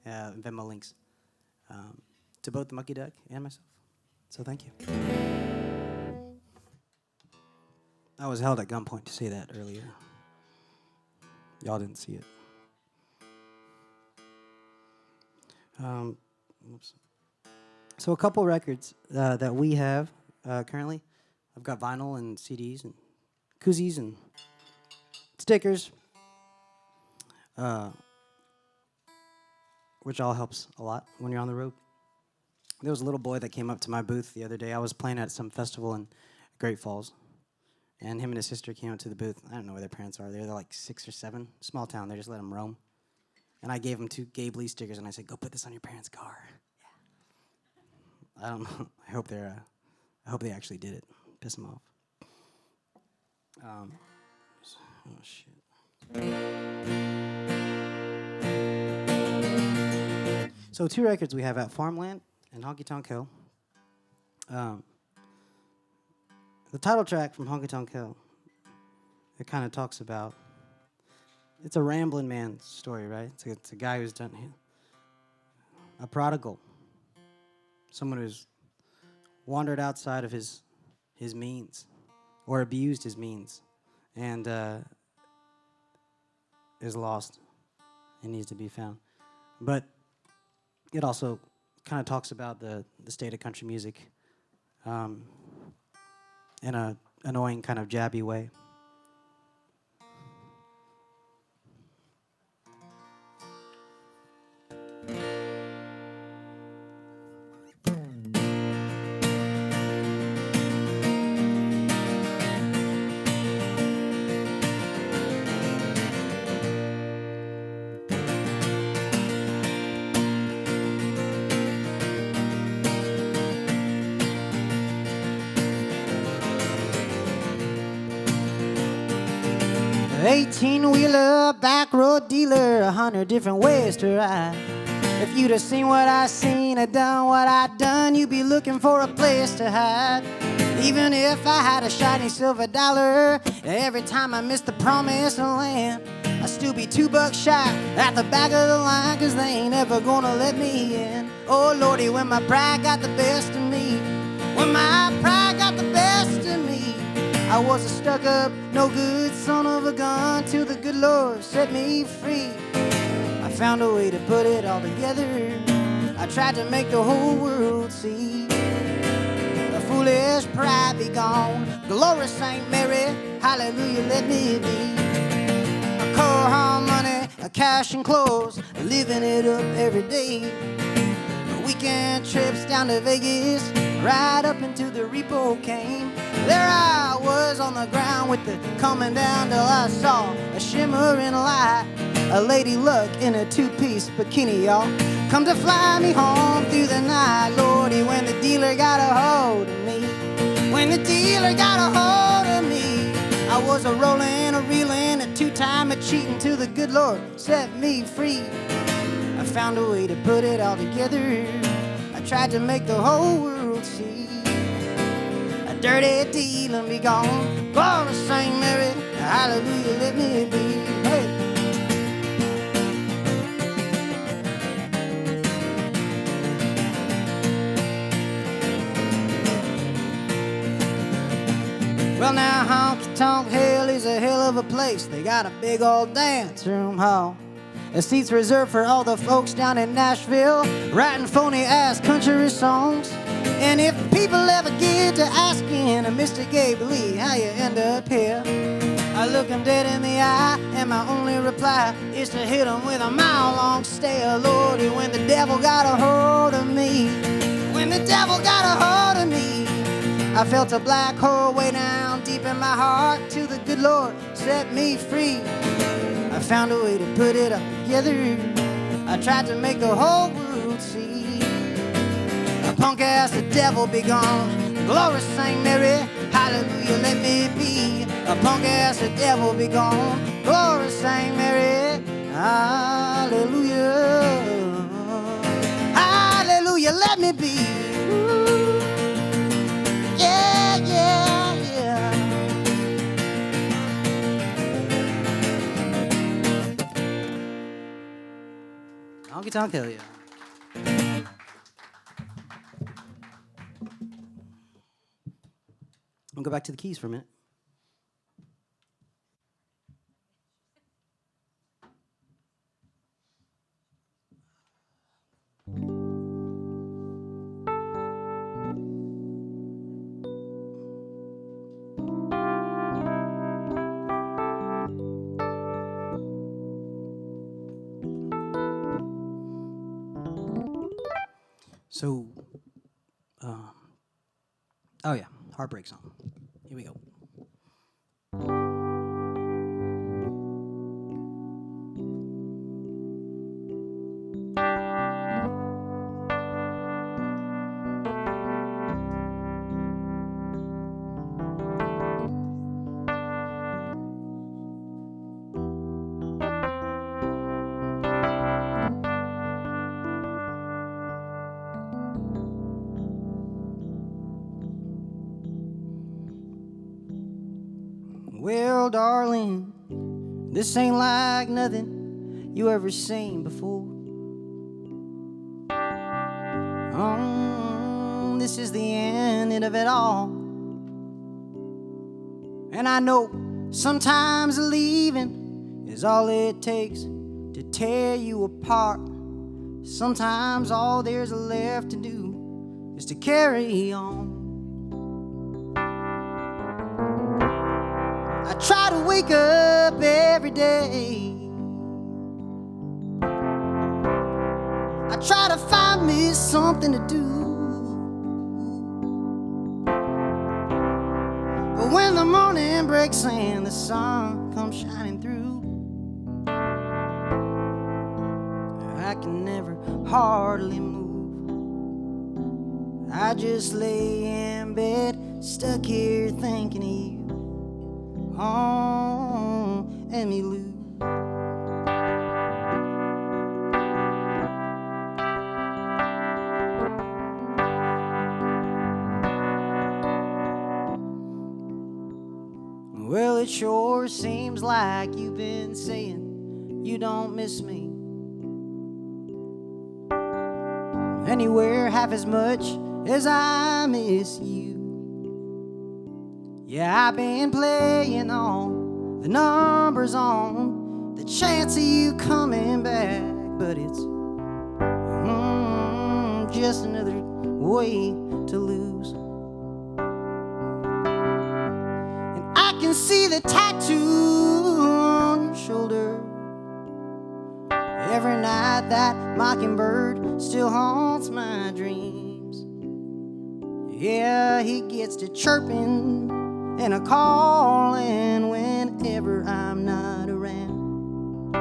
Venmo links to both the Mucky Duck and myself. So thank you. I was held at gunpoint to say that earlier. Y'all didn't see it. Oops. So a couple records that we have currently. I've got vinyl and CDs and koozies and stickers, which all helps a lot when you're on the road. There was a little boy that came up to my booth the other day. I was playing at some festival in Great Falls, and him and his sister came up to the booth. I don't know where their parents are. They're like 6 or 7. Small town. They just let them roam. And I gave them 2 Gabe Lee stickers, and I said, "Go put this on your parents' car." Yeah. I don't know. I hope they actually did it. Piss them off. Oh shit. So 2 records we have out: Farmland and Honky Tonk Hill. The title track from Honky Tonk Hill, it kind of talks about, it's a rambling man's story, right? It's a guy who's done a prodigal, someone who's wandered outside of his means, or abused his means, and is lost and needs to be found. But it also kind of talks about the state of country music in a annoying kind of jabby way. An 18-wheeler, back road dealer, 100 different ways to ride. If you'd have seen what I seen and done what I done, you'd be looking for a place to hide. Even if I had a shiny silver dollar, every time I missed the promised land, I'd still be $2 shy at the back of the line, 'cause they ain't ever gonna let me in. Oh Lordy, when my pride got the best of me, when my pride got the best of me, I was a stuck-up, no-good son of a gun till the good Lord set me free. I found a way to put it all together. I tried to make the whole world see. The foolish pride be gone. Glory Saint Mary, hallelujah, let me be. A car, home, money, a cash and clothes, living it up every day. Weekend trips down to Vegas, right up into the repo came. There I was on the ground with the coming down till I saw a shimmering light. A lady luck in a 2-piece bikini, y'all, come to fly me home through the night. Lordy, when the dealer got a hold of me, when the dealer got a hold of me, I was a rolling, a reeling, a 2-time a cheating till the good Lord set me free. I found a way to put it all together. I tried to make the whole world see. A dirty deal and be gone. Glory Saint Mary, hallelujah, let me be. Hey. Well now, Honky Tonk Hill is a hell of a place. They got a big old dance room hall. The seats reserved for all the folks down in Nashville, writing phony-ass country songs. And if people ever get to asking Mr. Gabe Lee how you end up here, I look him dead in the eye, and my only reply is to hit him with a mile-long stare. Lordy, when the devil got a hold of me, when the devil got a hold of me, I felt a black hole way down deep in my heart till the good Lord set me free. I found a way to put it all together. I tried to make the whole world see. A punk ass, the devil be gone. Glory, Saint Mary, hallelujah, let me be. A punk ass, the devil be gone. Glory, Saint Mary, hallelujah. Hallelujah, let me be. Ooh. Yeah, yeah, yeah. Honky tonk, hell yeah. I'll go back to the keys for a minute. So, oh yeah, heartbreak song. Here we go. Well, darling, this ain't like nothing you ever seen before. This is the end of it all. And I know sometimes leaving is all it takes to tear you apart. Sometimes all there's left to do is to carry on. I try to wake up every day. I try to find me something to do. But when the morning breaks and the sun comes shining through, I can never hardly move. I just lay in bed, stuck here thinking of you. Oh, Emmylou. Well, it sure seems like you've been saying you don't miss me anywhere half as much as I miss you. Yeah, I've been playing all the numbers on the chance of you coming back, but it's just another way to lose. And I can see the tattoo on your shoulder. Every night that mockingbird still haunts my dreams. Yeah, he gets to chirping and a calling whenever I'm not around,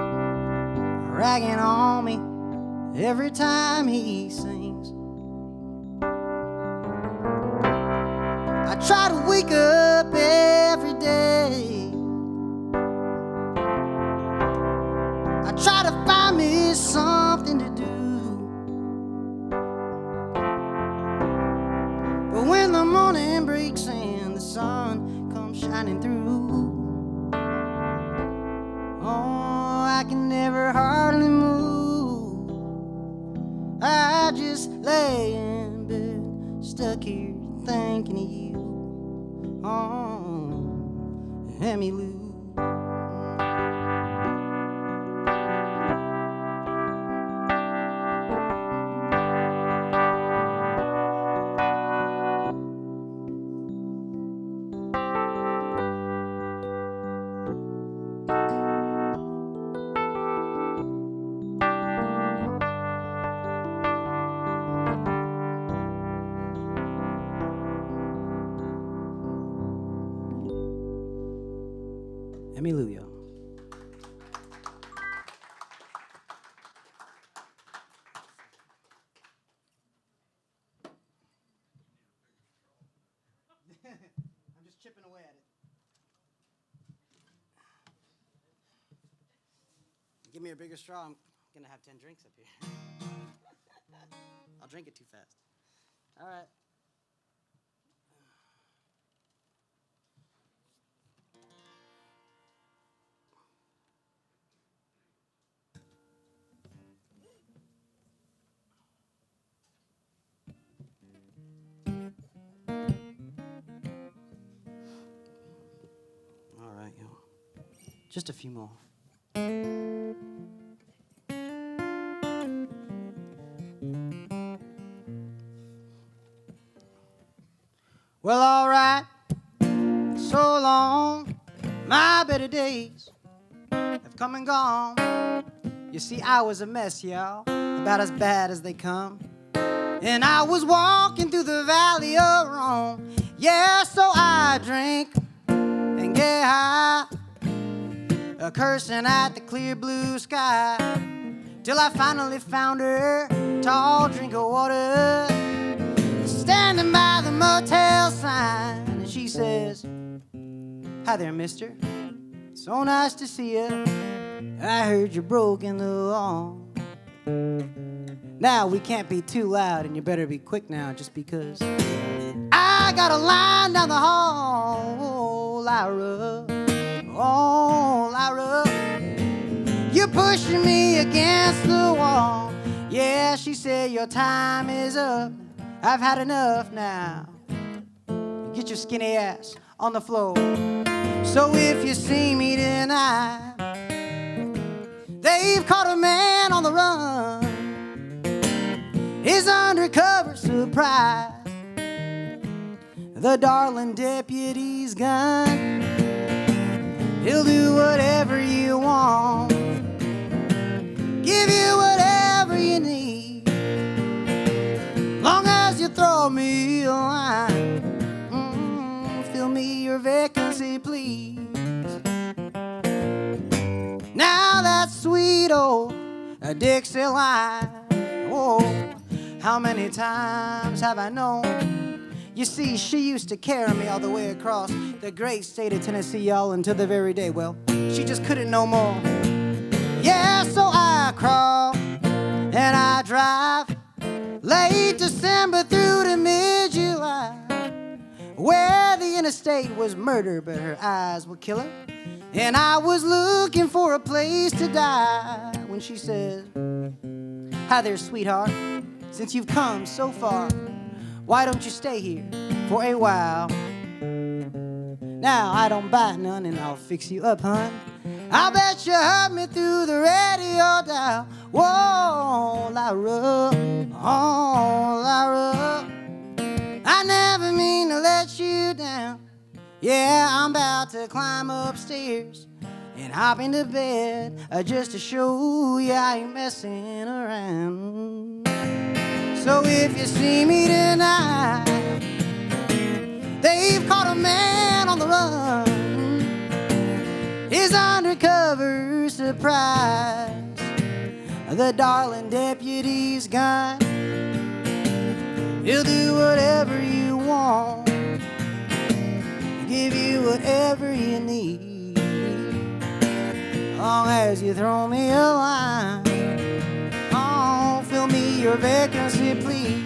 ragging on me every time he sings. I try to wake up every day. I try to find me something to do. But when the morning breaks and the sun comes shining through, oh, I can never hardly move. I just lay in bed, stuck here thinking of you. Oh, Emmylou. Emmylou. I'm just chipping away at it. Give me a bigger straw. I'm gonna have 10 drinks up here. I'll drink it too fast. All right. All right, yo. Just a few more. Well, all right, so long, my better days have come and gone. You see, I was a mess, y'all, about as bad as they come. And I was walking through the valley of Rome. Yeah, so I drink and get high, cursing at the clear blue sky, till I finally found her, tall drink of water, standing by the motel sign. And she says, "Hi there, mister. So nice to see you. I heard you broke in the law. Now we can't be too loud, and you better be quick now, just because I got a line down the hall. Oh, Lyra, oh, Lyra, you're pushing me against the wall. Yeah," she said, "your time is up. I've had enough now. Get your skinny ass on the floor. So if you see me tonight, they've caught a man on the run. His undercover surprise, the darling deputy's gun. He'll do whatever you want, give you whatever you need, long as you throw me a line. Fill me your vacancy, please." Now that sweet old Dixie line, oh, how many times have I known? You see, she used to carry me all the way across the great state of Tennessee, y'all, until the very day, well, she just couldn't no more. Yeah, so I crawl and I drive late December through to mid-July, where the interstate was murder, but her eyes were killer. And I was looking for a place to die, when she said, "Hi there, sweetheart. Since you've come so far, why don't you stay here for a while? Now, I don't buy none, and I'll fix you up, hun. I'll bet you heard me through the radio dial. Whoa, Lyra, oh, Lyra, I never mean to let you down. Yeah, I'm about to climb upstairs and hop into bed, just to show you I ain't messing around. So if you see me tonight, they've caught a man on the run. His undercover surprise, the darling deputy's gun. He'll do whatever you want, give you whatever you need, long as you throw me a line. Oh, fill me your vacancy, please.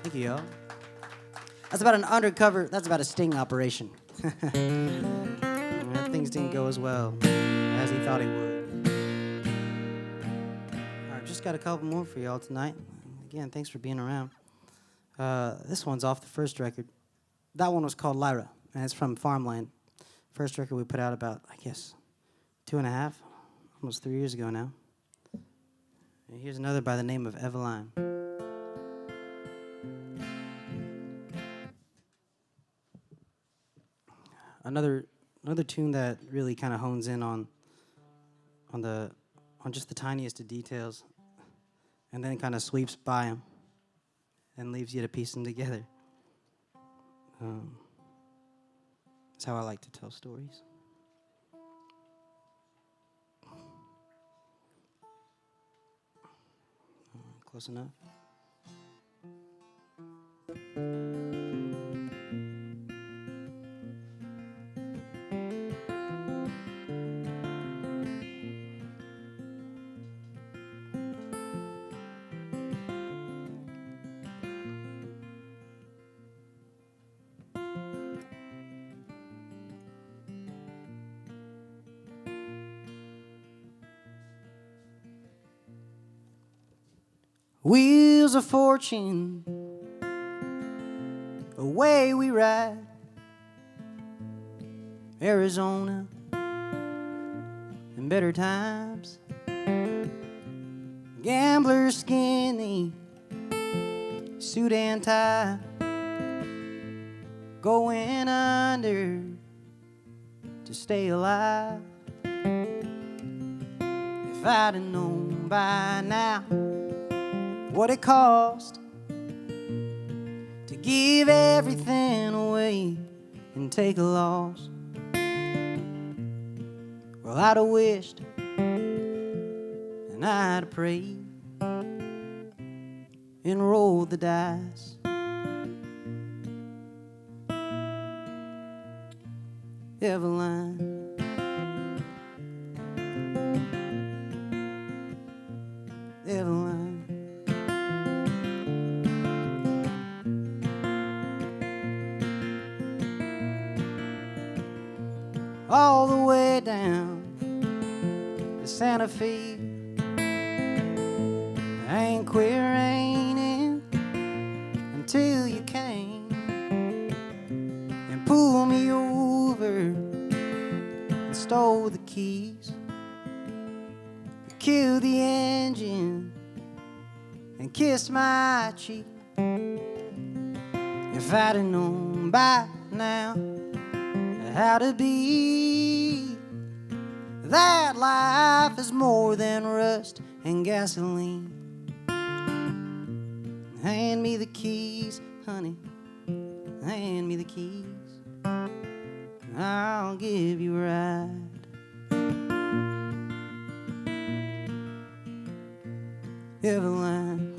Thank you, y'all. That's about an undercover, that's about a sting operation. Things didn't go as well as he thought he would. All right, just got a couple more for y'all tonight. Again, thanks for being around. This one's off the first record. That one was called Lyra, and it's from Farmland. First record we put out about, I guess, 2.5, almost 3 years ago now. And here's another by the name of Eveline. Another tune that really kind of hones in on just the tiniest of details, and then kind of sweeps by them and leaves you to piece them together. That's how I like to tell stories. Close enough. Wheels of fortune, away we ride. Arizona and better times. Gambler skinny, suit and tie, going under to stay alive. If I'd have known by now what it cost to give everything away and take a loss, well, I'd have wished and I'd have prayed and rolled the dice. Eveline, Eveline, all the way down to Santa Fe. I ain't quit raining until you came and pulled me over and stole the keys. You killed the engine and kissed my cheek. If I'd have known by now how to be, that life is more than rust and gasoline. Hand me the keys, honey, hand me the keys, I'll give you a ride. Eveline,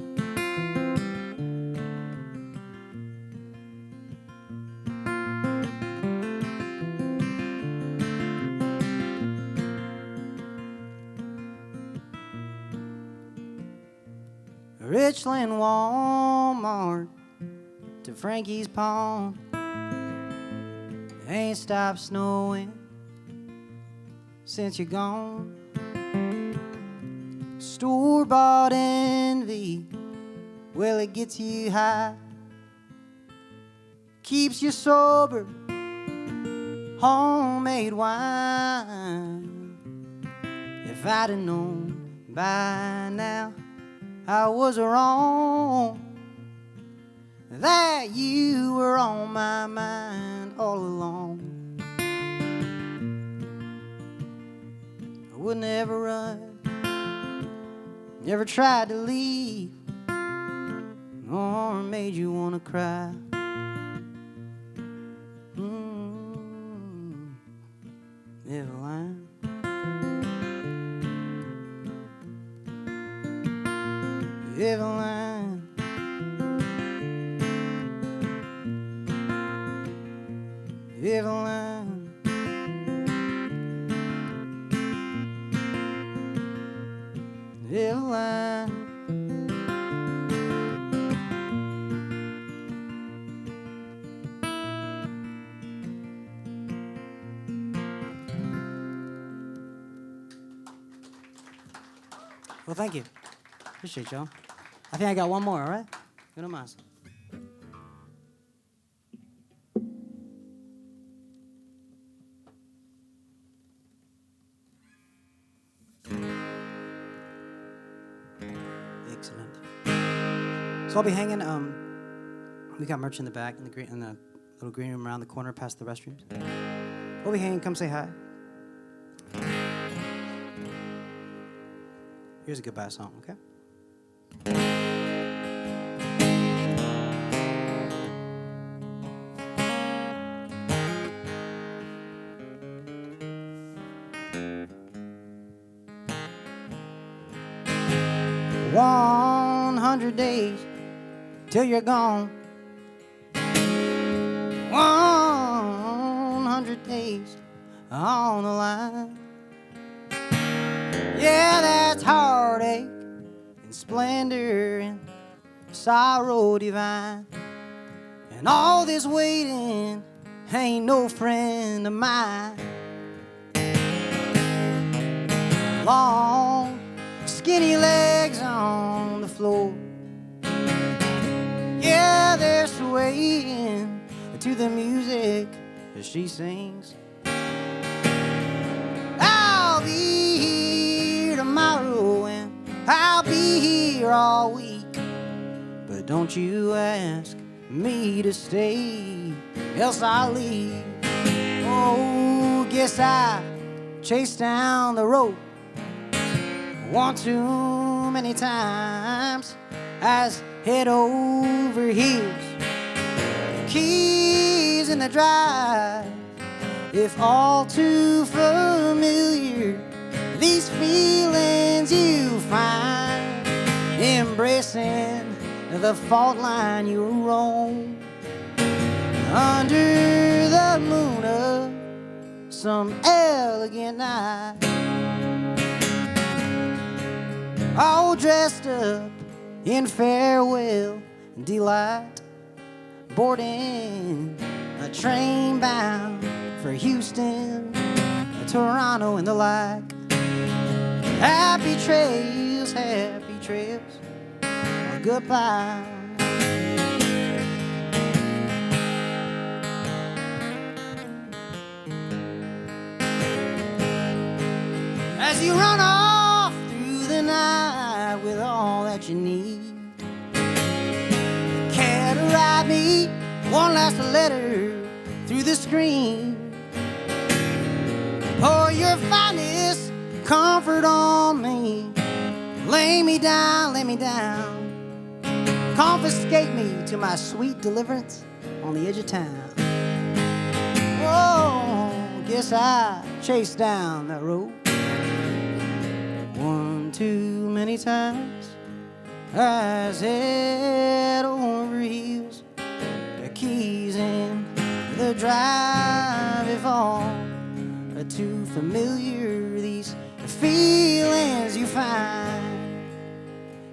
Richland Walmart to Frankie's Pawn. Ain't stopped snowing since you're gone. Store-bought envy, well, it gets you high, keeps you sober, homemade wine. If I'd have known by now I was wrong, that you were on my mind all along, I would never run, never tried to leave, or made you wanna cry. Eveline, Eveline, Eveline, Eveline. Well, thank you. Appreciate y'all. I think I got one more, all right? Uno más. Excellent. So I'll be hanging. We got merch in the back in the little green room around the corner past the restrooms. We'll be hanging. Come say hi. Here's a goodbye song, okay? 100 days till you're gone. 100 days on the line. Yeah, that's heartache and splendor and sorrow divine. And all this waiting ain't no friend of mine. Long, skinny legs on the floor. Yeah, they're swaying to the music as she sings. I'll be here tomorrow and I'll be here all week, but don't you ask me to stay, else I'll leave. Oh, guess I chased down the road one too many times, as head over heels. Keys in the drive, if all too familiar, these feelings you find embracing the fault line you roam under the moon of some elegant night, all dressed up in farewell and delight, boarding a train bound for Houston, Toronto, and the like. Happy trails, goodbye. As you run off through the night with all that you need, care to write me one last letter through the screen. Pour your finest comfort on me. Lay me down, lay me down. Confiscate me to my sweet deliverance on the edge of town. Oh, guess I chased down that road one too many times. Eyes head over heels, the keys in the drive, if all are too familiar, these feelings you find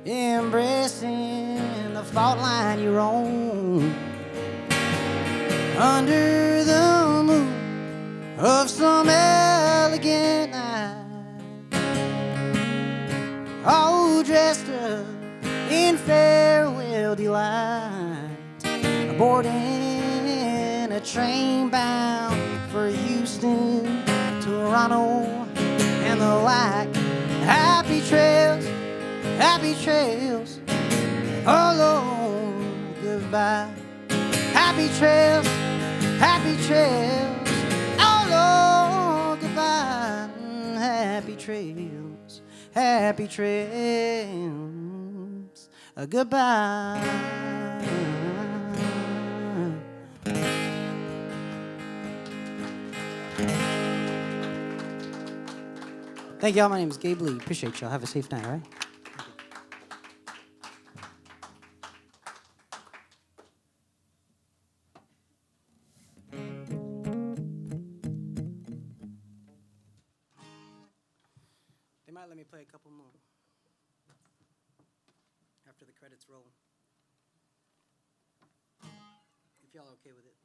embracing the fault line you roam under the moon of some elegant night, all dressed up in farewell delight, boarding a train bound for Houston, Toronto, and the like. Happy trails, alone, goodbye. Happy trails, alone, goodbye. Happy trails, goodbye. Thank y'all. My name is Gabe Lee. Appreciate y'all. Have a safe night, all right? They might let me play a couple more after the credits roll, if y'all are okay with it.